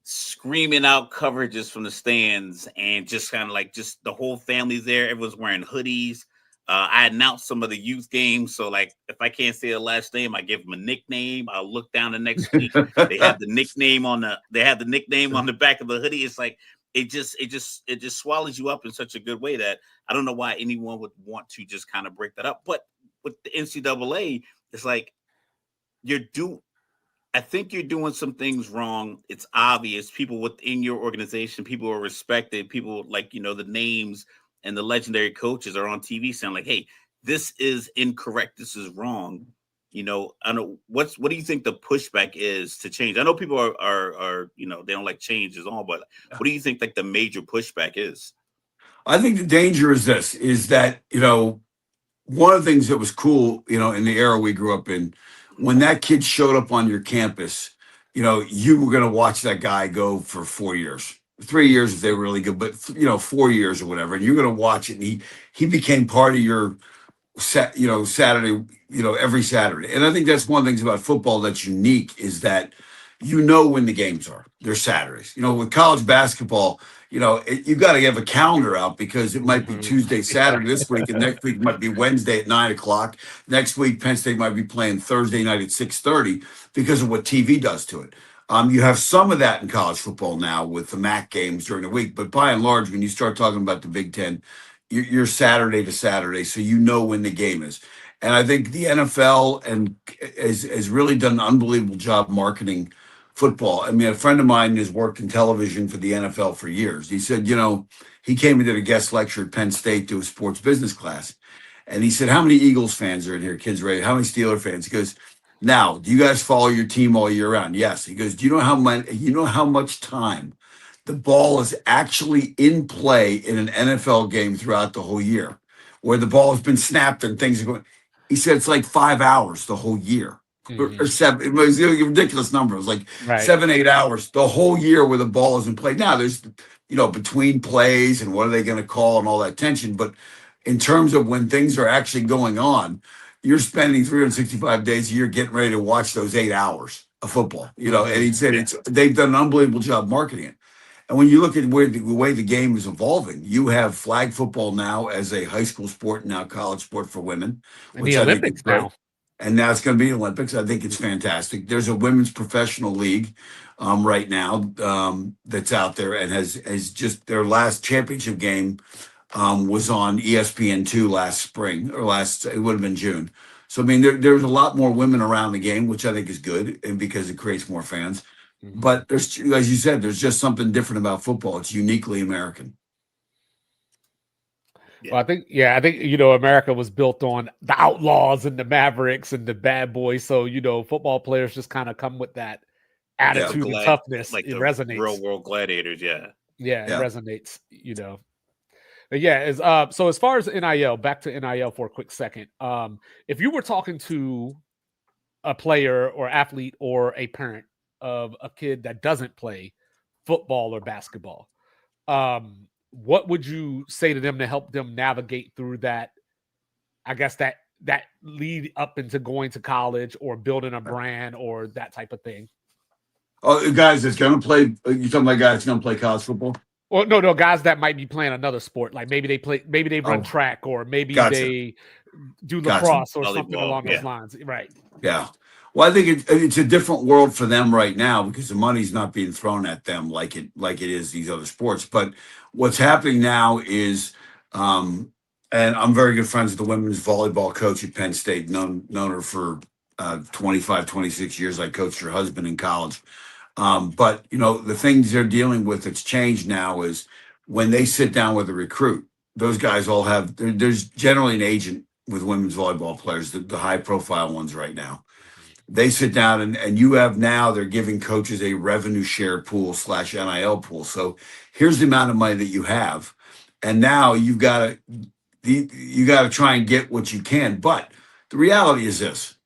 screaming out coverages from the stands, and just kind of like just the whole family's there. Everyone's wearing hoodies. I announced some of the youth games. So like, if I can't say the last name, I give them a nickname. I'll look down the next week. They have the nickname on the back of the hoodie. It's like, it just swallows you up in such a good way that I don't know why anyone would want to just kind of break that up. But with the NCAA, it's like I think you're doing some things wrong. It's obvious. People within your organization, people who are respected, people like, the names and the legendary coaches are on TV saying like, hey, this is incorrect. This is wrong. I know what do you think the pushback is to change? I know people are they don't like change is all, but what do you think like the major pushback is?
I think the danger is that, one of the things that was cool, in the era we grew up in, when that kid showed up on your campus, you were going to watch that guy go for 4 years, 3 years if they were really good, but 4 years or whatever. And you're going to watch it. And he became part of your Saturday, every Saturday. And I think that's one of the things about football that's unique is that when the games are. They're Saturdays. With college basketball, you got to have a calendar out because it might be Tuesday, Saturday this week, and next week might be Wednesday at 9:00. Next week, Penn State might be playing Thursday night at 6:30 because of what TV does to it. You have some of that in college football now with the MAC games during the week, but by and large, when you start talking about the Big Ten, you're Saturday to Saturday, so when the game is. And I think the NFL has really done an unbelievable job marketing football. I mean, a friend of mine has worked in television for the NFL for years. He said, he came and did a guest lecture at Penn State to a sports business class. And he said, how many Eagles fans are in here? Kids raised. How many Steeler fans? He goes, now, do you guys follow your team all year round? Yes. He goes, do you know how much time the ball is actually in play in an NFL game throughout the whole year, where the ball has been snapped and things are going? He said it's like 5 hours the whole year. Or 7. It was a ridiculous number. It was like 7-8 hours the whole year where the ball isn't played. Now there's between plays and what are they going to call and all that tension. But in terms of when things are actually going on, you're spending 365 days a year getting ready to watch those 8 hours of football. And he said they've done an unbelievable job marketing it. And when you look at the way the game is evolving, you have flag football now as a high school sport, now college sport for women,
which the Olympics now.
And now it's going to be Olympics. I think it's fantastic. There's a women's professional league right now that's out there and has just their last championship game was on ESPN2 last spring it would have been June. So, I mean, there's a lot more women around the game, which I think is good and because it creates more fans. But there's, as you said, there's just something different about football. It's uniquely American.
Well, I think America was built on the Outlaws and the Mavericks and the Bad Boys. So, football players just kind of come with that attitude and toughness.
Like
it
the
resonates.
Real world gladiators,
Yeah, it resonates, But yeah, so as far as NIL, back to NIL for a quick second. If you were talking to a player or athlete or a parent of a kid that doesn't play football or basketball, what would you say to them to help them navigate through that? I guess that lead up into going to college or building a brand or that type of thing.
Oh, guys that's going to play. You talking about guys that's going to play college football?
Well, no, guys that might be playing another sport, like maybe they run track or maybe they do lacrosse or something along those lines, right?
Yeah. Well, I think it's a different world for them right now because the money's not being thrown at them like it is these other sports. But what's happening now is, and I'm very good friends with the women's volleyball coach at Penn State, known her for 25, 26 years. I coached her husband in college. But the things they're dealing with that's changed now is when they sit down with a recruit, those guys all have there's generally an agent with women's volleyball players, the high profile ones right now. They sit down and you have now they're giving coaches a revenue share pool / NIL pool. So here's the amount of money that you have, and now you got to try and get what you can. But the reality is this: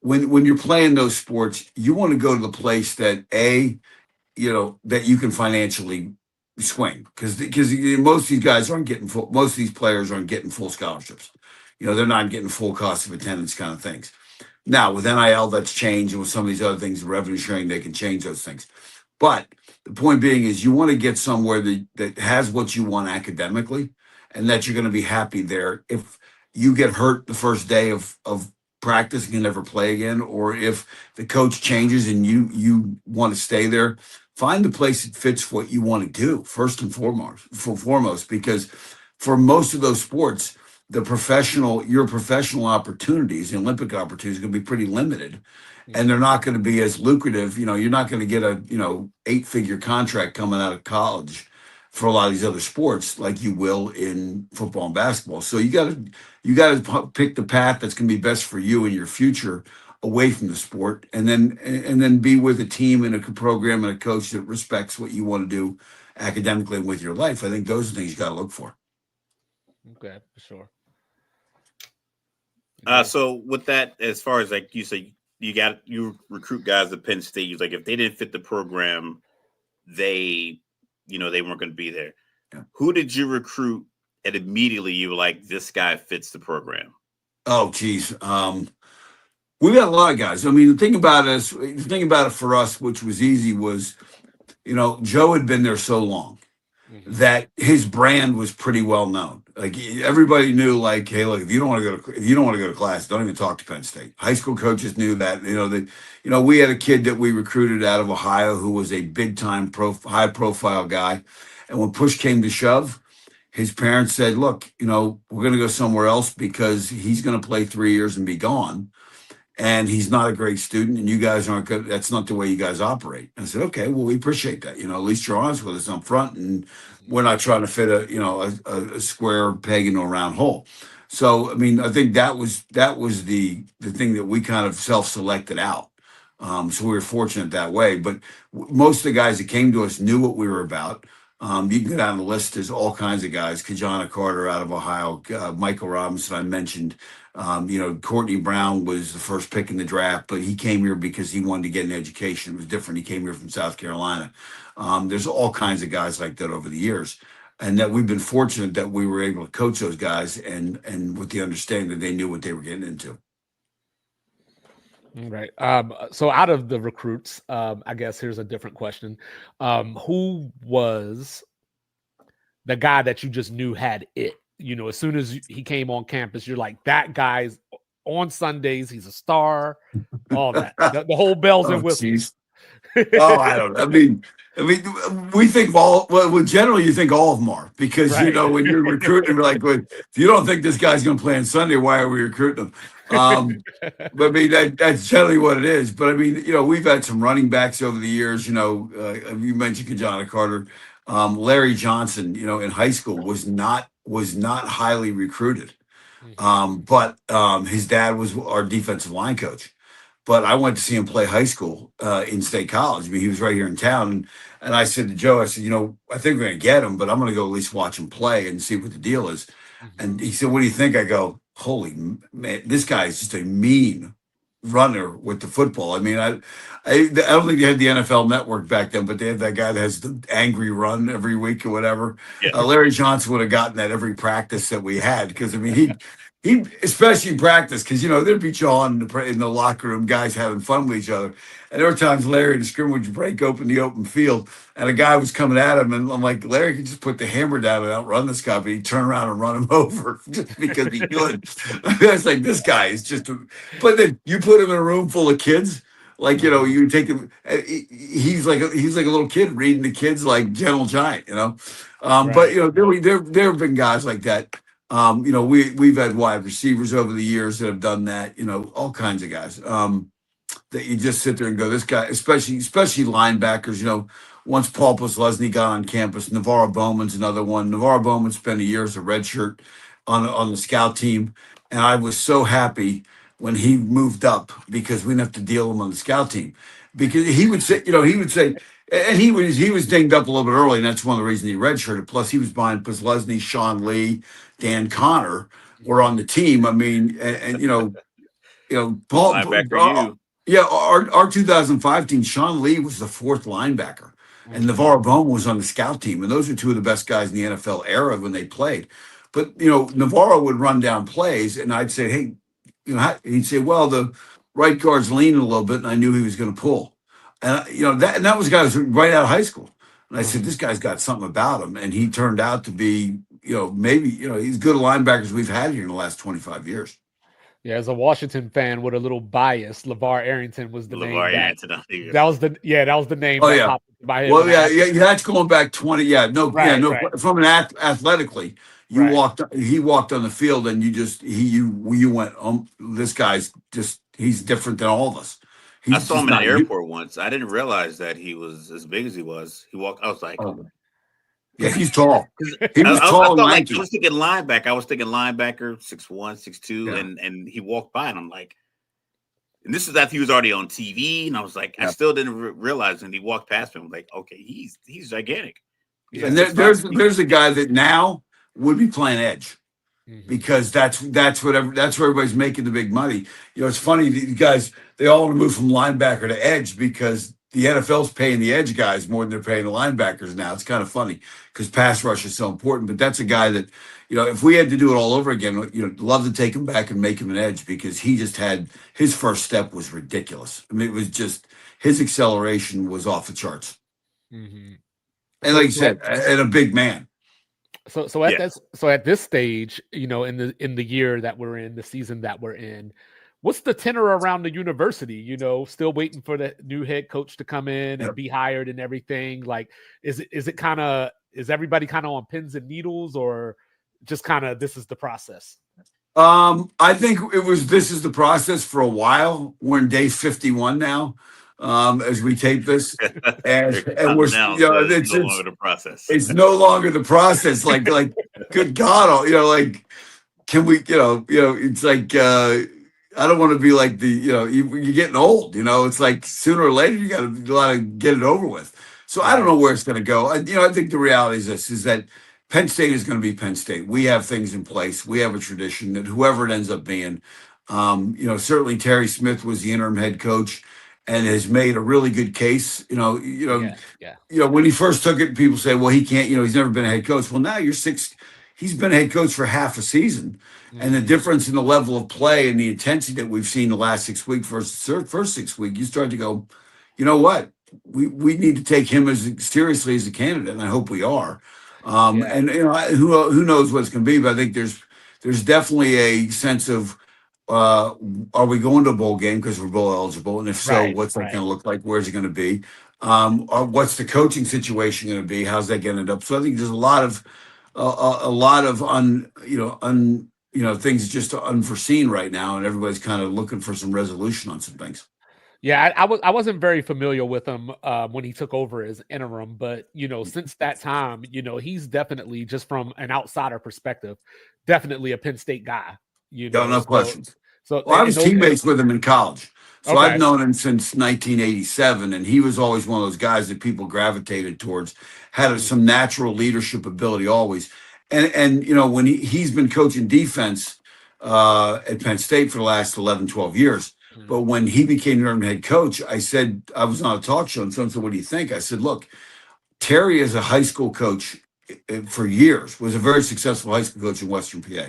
when you're playing those sports, you want to go to the place that that you can financially swing because most of these guys aren't getting full. Most of these players aren't getting full scholarships. They're not getting full cost of attendance kind of things. Now, with NIL, that's changed, and with some of these other things, revenue sharing, they can change those things. But the point being is you want to get somewhere that has what you want academically and that you're going to be happy there. If you get hurt the first day of practice and you never play again, or if the coach changes and you want to stay there, find the place that fits what you want to do first and foremost, because for most of those sports, your professional opportunities, the Olympic opportunities, are going to be pretty limited, and they're not going to be as lucrative. You're not going to get a 8-figure contract coming out of college for a lot of these other sports like you will in football and basketball. So you got to pick the path that's going to be best for you and your future away from the sport, and then be with a team and a program and a coach that respects what you want to do academically and with your life. I think those are things you got to look for.
Okay, for sure.
So with that, as far as like you say, you recruit guys at Penn State. You like if they didn't fit the program, they weren't going to be there. Yeah. Who did you recruit and immediately you were like, this guy fits the program?
Oh, geez. We got a lot of guys. I mean, the thing about it for us, which was easy, was, Joe had been there so long that his brand was pretty well known. Like everybody knew, like, hey, look, if you don't want to go to class, don't even talk to Penn State. High school coaches knew that. We had a kid that we recruited out of Ohio who was a big time high profile guy, and when push came to shove, his parents said, look, we're going to go somewhere else because he's going to play 3 years and be gone. And he's not a great student, and you guys aren't good. That's not the way you guys operate. And I said, okay, well, we appreciate that. At least you're honest with us up front, and we're not trying to fit a square peg into a round hole. So, I mean, I think that was the thing that we kind of self-selected out. So we were fortunate that way. But most of the guys that came to us knew what we were about. You can go down the list. There's all kinds of guys. Kajana Carter out of Ohio, Michael Robinson, I mentioned. Courtney Brown was the first pick in the draft, but he came here because he wanted to get an education. It was different. He came here from South Carolina. There's all kinds of guys like that over the years, and that we've been fortunate that we were able to coach those guys and with the understanding that they knew what they were getting into.
Right. So out of the recruits, I guess here's a different question. Who was the guy that you just knew had it? As soon as he came on campus, you're like, that guy's on Sundays. He's a star. All that. The whole bells and whistles.
I don't know. I mean, we think generally you think all of them are because, right. When you're recruiting, you're like, well, if you don't think this guy's going to play on Sunday, why are we recruiting him? But I mean, that's generally what it is. But I mean, we've had some running backs over the years. You mentioned Kajana Carter. Larry Johnson, in high school was not highly recruited. But his dad was our defensive line coach. But I went to see him play high school in State College. I mean, he was right here in town. And I said to Joe, I think we're going to get him, but I'm going to go at least watch him play and see what the deal is. And he said, what do you think? I go, holy man, this guy is just a mean runner with the football. I mean, I don't think they had the NFL Network back then, but they had that guy that has the angry run every week or whatever. Yeah. Larry Johnson would have gotten that every practice that we had because, I mean, he especially in practice, because there'd be John in the locker room, guys having fun with each other, and there were times Larry in the scrimmage break open the open field, and a guy was coming at him, and I'm like, Larry could just put the hammer down and outrun this guy, but he'd turn around and run him over just because he could. I was like, this guy is just. But then you put him in a room full of kids. Like you take him. He's like a little kid reading to kids like Gentle Giant.
Right.
But there have been guys like that. We've had wide receivers over the years that have done that. All kinds of guys that you just sit there and go, this guy, especially linebackers. Once Paul Posluszny got on campus, Navarro Bowman's another one. Navarro Bowman spent a year as a redshirt on the scout team, and I was so happy when he moved up because we didn't have to deal him on the scout team, because he would say, and he was dinged up a little bit early, and that's one of the reasons he redshirted. Plus, he was behind Posluszny, Sean Lee, Dan Connor were on the team. I mean, Paul. Our 2005 team, Sean Lee was the fourth linebacker, and Navarro Bowman was on the scout team, and those are two of the best guys in the NFL era when they played. But Navarro would run down plays, and I'd say, hey. He'd say, well, the right guard's leaning a little bit, and I knew he was going to pull. And, that was guys right out of high school. And I said, this guy's got something about him. And he turned out to be, maybe, he's good linebackers we've had here in the last 25 years.
Yeah, as a Washington fan with a little bias, LeVar Arrington was the name. That was the name.
Oh, yeah. Well, yeah, that's going back 20. Yeah, no,
right,
no.
Right.
From athletically, he walked on the field, and you went, this guy's just, he's different than all of us.
I saw him in the airport once. I didn't realize that he was as big as he was. He walked. I was like,
yeah, he's tall. He was tall and lanky.
I was thinking linebacker. 6'1", 6'2", and he walked by, and I'm like, and this is after he was already on TV, and I was like, I still didn't realize, and he walked past me. I'm like, okay, he's gigantic.
And there's a guy that now would be playing edge, because that's where everybody's making the big money. It's funny, the guys, they all want to move from linebacker to edge because the NFL's paying the edge guys more than they're paying the linebackers now. It's kind of funny because pass rush is so important. But that's a guy that, if we had to do it all over again, love to take him back and make him an edge, because he just had, his first step was ridiculous. I mean, it was just, his acceleration was off the charts. And like you said, and a big man.
So at this stage, in the year that we're in, the season that we're in, what's the tenor around the university? Still waiting for the new head coach to come in and be hired and everything. Like, is everybody kind of on pins and needles, or just kind of this is the process?
I think this is the process for a while. We're in day 51 now. As we tape this, and we're it's no longer the process. It's no longer the process. Like good God, like, can we, it's like I don't want to be like you're getting old. It's like sooner or later you got to get it over with. So I don't know where it's going to go. I think the reality is that Penn State is going to be Penn State. We have things in place. We have a tradition that whoever it ends up being, certainly Terry Smith was the interim head coach and has made a really good case. When he first took it, people say, well, he can't, he's never been a head coach. Well, now he's been a head coach for half a season. And the difference in the level of play and the intensity that we've seen the last 6 weeks versus the first 6 weeks, you start to go, you know what? We need to take him as seriously as a candidate, and I hope we are. And who knows what it's going to be, but I think there's definitely a sense of, are we going to a bowl game because we're bowl eligible? And if so, what's that going to look like? Where's it going to be? What's the coaching situation going to be? How's that going to end up? So I think there's a lot of things just unforeseen right now, and everybody's kind of looking for some resolution on some things.
Yeah, I wasn't very familiar with him when he took over as interim, but since that time, he's definitely, just from an outsider perspective, definitely a Penn State guy.
No questions. So I was teammates with him in college, so I've known him since 1987, and he was always one of those guys that people gravitated towards. Had some natural leadership ability always, and when he's been coaching defense at Penn State for the last 11, 12 years. But when he became interim head coach, I said, I was on a talk show, and someone said, what do you think? I said, look, Terry is a high school coach for years, was a very successful high school coach in Western PA.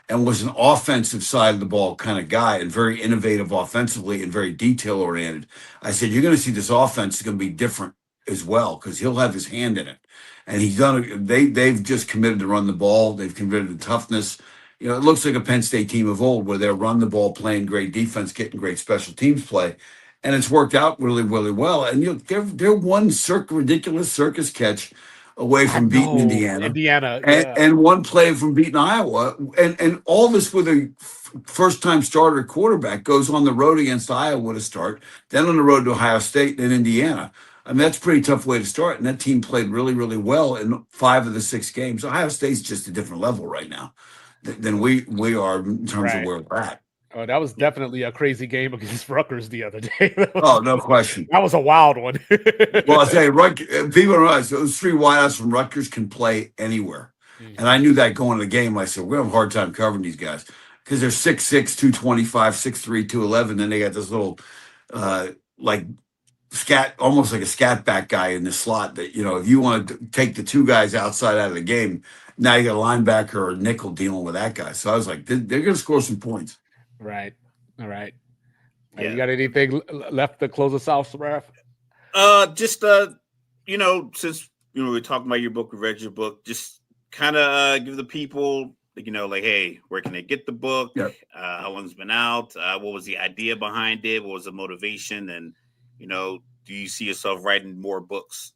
and was an offensive side of the ball kind of guy and very innovative offensively and very detail oriented. I said, you're going to see this offense is going to be different as well because he'll have his hand in it. And he's done it. They've just committed to run the ball. They've committed to toughness. You know, it looks like a Penn State team of old where they'll run the ball, playing great defense, getting great special teams play. And it's worked out really, really well. And you know, they're one ridiculous circus catch away from beating Indiana. And one play from beating Iowa. And all this with a first-time starter quarterback goes on the road against Iowa to start, then on the road to Ohio State and Indiana. I mean, that's a pretty tough way to start. And that team played really, really well in 5 of the 6 games. Ohio State's just a different level right now than we are in terms of where we're at.
Oh, that was definitely a crazy game against Rutgers the other day.
Oh, no question.
That was a wild one.
Well, I'll tell you, people don't realize those 3 wideouts from Rutgers can play anywhere. And I knew that going into the game. I said, we're going to have a hard time covering these guys because they're 6'6", 225, 6'3", 211. Then they got this little, like, almost like a scat back guy in the slot that, you know, if you want to take the 2 guys outside out of the game, now you got a linebacker or a nickel dealing with that guy. So I was like, they're going to score some points.
Right. All right. Yeah. You got anything left to close us off, Raph?
Just you know, since we're talking about your book, we read your book, just kind of give the people, you know, like, hey, where can they get the book?
Yep.
How long's it been out? What was the idea behind it? What was the motivation? And you know, do you see yourself writing more books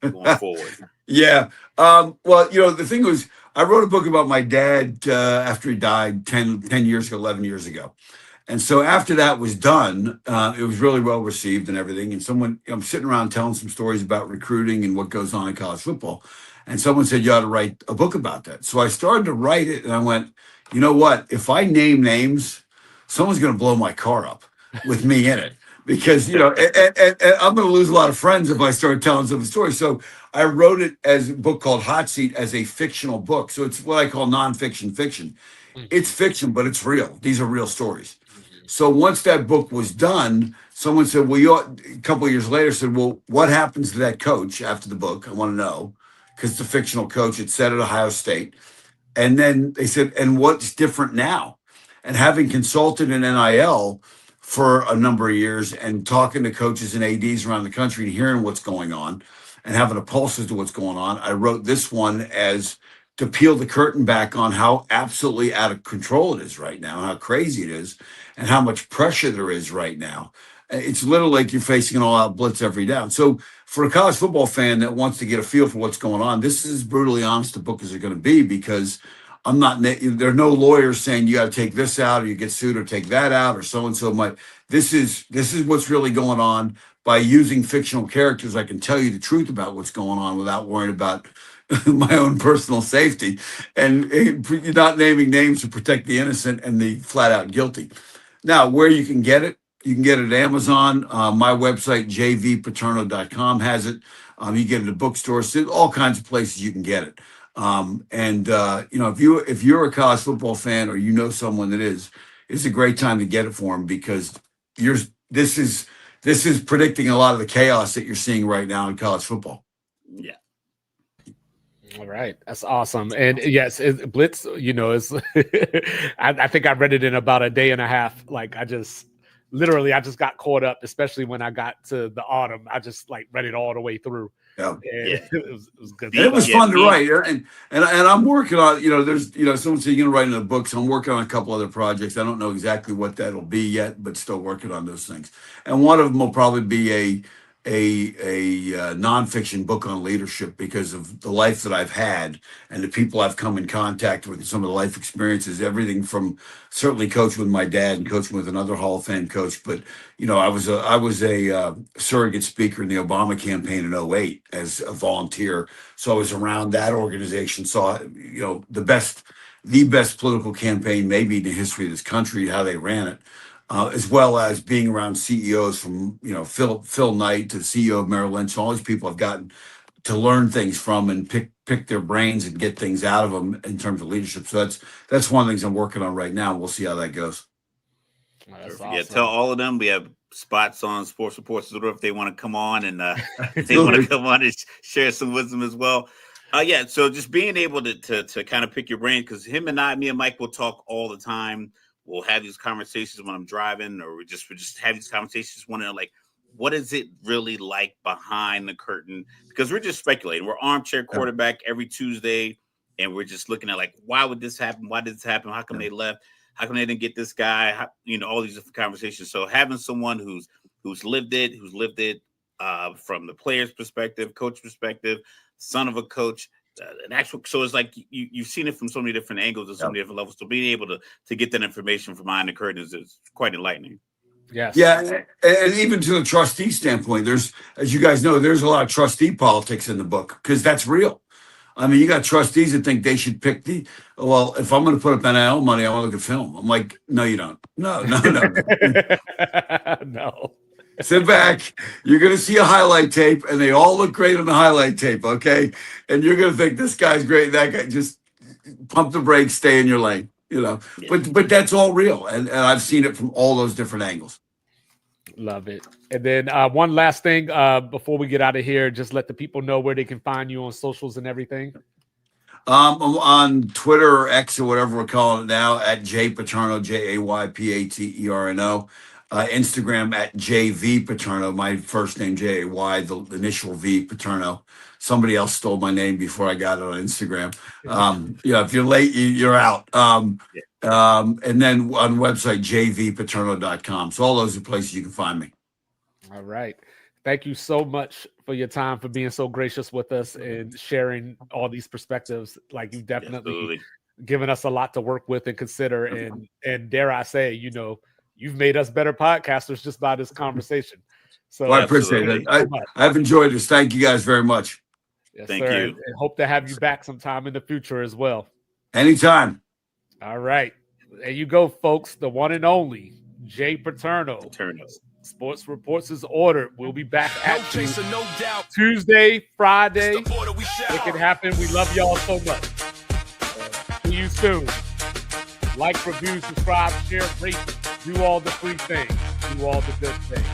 going forward?
Yeah. Well, you know, the thing was, I wrote a book about my dad after he died 10 years ago, 11 years ago. And so after that was done, it was really well received and everything. And I'm sitting around telling some stories about recruiting and what goes on in college football. And someone said, you ought to write a book about that. So I started to write it and I went, you know what? If I name names, someone's going to blow my car up with me in it. Because, you know, and I'm going to lose a lot of friends if I start telling some stories. So I wrote it as a book called Hot Seat as a fictional book. So it's what I call nonfiction fiction. It's fiction, but it's real. These are real stories. So once that book was done, someone said, well, a couple of years later said, well, what happens to that coach after the book? I want to know. Because it's a fictional coach. It's set at Ohio State. And then they said, and what's different now? And having consulted in NIL for a number of years and talking to coaches and ADs around the country and hearing what's going on and having a pulse as to what's going on, I wrote this one as to peel the curtain back on how absolutely out of control it is right now, how crazy it is, and how much pressure there is right now. It's literally like you're facing an all-out blitz every down. So for a college football fan that wants to get a feel for what's going on, this is as brutally honest a book as it's going to be because there are no lawyers saying you got to take this out or you get sued or take that out or so-and-so might. This is what's really going on. By using fictional characters, I can tell you the truth about what's going on without worrying about my own personal safety and not naming names to protect the innocent and the flat out guilty. Now, where you can get it, you can get it at Amazon. My website, jvpaterno.com, has it. You get it at bookstores, all kinds of places you can get it. You know, if you're a college football fan or you know someone that is, it's a great time to get it for them because this is predicting a lot of the chaos that you're seeing right now in college football.
Yeah.
All right, that's awesome. And yes, Blitz, you know, is I think I read it in about a day and a half. Like I just got caught up, especially when I got to the autumn. I just like read it all the way through.
Yeah.
It was good.
It was fun to write, and I'm working on, you know, there's, you know, someone said you're gonna write in a book, so I'm working on a couple other projects. I don't know exactly what that'll be yet, but still working on those things. And one of them will probably be a nonfiction book on leadership because of the life that I've had and the people I've come in contact with, and some of the life experiences, everything from certainly coaching with my dad and coaching with another Hall of Fame coach. But, you know, I was a surrogate speaker in the Obama campaign in 2008 as a volunteer. So I was around that organization, saw, you know, the best political campaign maybe in the history of this country, how they ran it. As well as being around CEOs from, you know, Phil Knight to the CEO of Merrill Lynch, all these people I've gotten to learn things from and pick their brains and get things out of them in terms of leadership. So that's one of the things I'm working on right now. We'll see how that goes.
That's
yeah,
awesome.
tell all of them we have spots on Sports Reports if they want to come on and if they want to come on and share some wisdom as well. Yeah. So just being able to kind of pick your brain, because me and Mike will talk all the time. We'll have these conversations when I'm driving, or we just have these conversations wondering, like, what is it really like behind the curtain? Because we're just speculating. We're armchair quarterback every Tuesday, and we're just looking at, like, why would this happen? Why did this happen? How come they left? How come they didn't get this guy? All these different conversations. So having someone who's lived it, from the player's perspective, coach perspective, son of a coach, an actual. So it's like you've seen it from so many different angles and so many different levels. So being able to get that information from behind the curtain is quite enlightening.
Yes.
Yeah, and even to the trustee standpoint, there's, as you guys know, there's a lot of trustee politics in the book because that's real. I mean, you got trustees that think they should pick well, if I'm going to put up NIL money, I want to look at film. I'm like, no, you don't. No.
No.
Sit back. You're going to see a highlight tape, and they all look great on the highlight tape, okay? And you're going to think this guy's great. That guy, just pump the brakes, stay in your lane, Yeah. But that's all real, and I've seen it from all those different angles.
Love it. And then one last thing before we get out of here, just let the people know where they can find you on socials and everything.
I'm on Twitter or X or whatever we're calling it now at Jay Paterno, JayPaterno. Instagram at JV Paterno, my first name Jay, the initial V Paterno. Somebody else stole my name before I got it on Instagram. If you're late, you're out. And then on website jvpaterno.com. So all those are places you can find me.
All right. Thank you so much for your time, for being so gracious with us and sharing all these perspectives. Like, you've definitely given us a lot to work with and consider. And dare I say, you've made us better podcasters just by this conversation. So
I appreciate it. I've enjoyed this. Thank you guys very much.
Yes,
Thank
sir.
you.
And hope to have you back sometime in the future as well.
Anytime.
All right. There you go, folks. The one and only Jay Paterno. Sports Reports is ordered. We'll be back at you Tuesday, Friday. Make it happen. We love y'all so much. See you soon. Like, review, subscribe, share, rate, do all the free things. Do all the good things.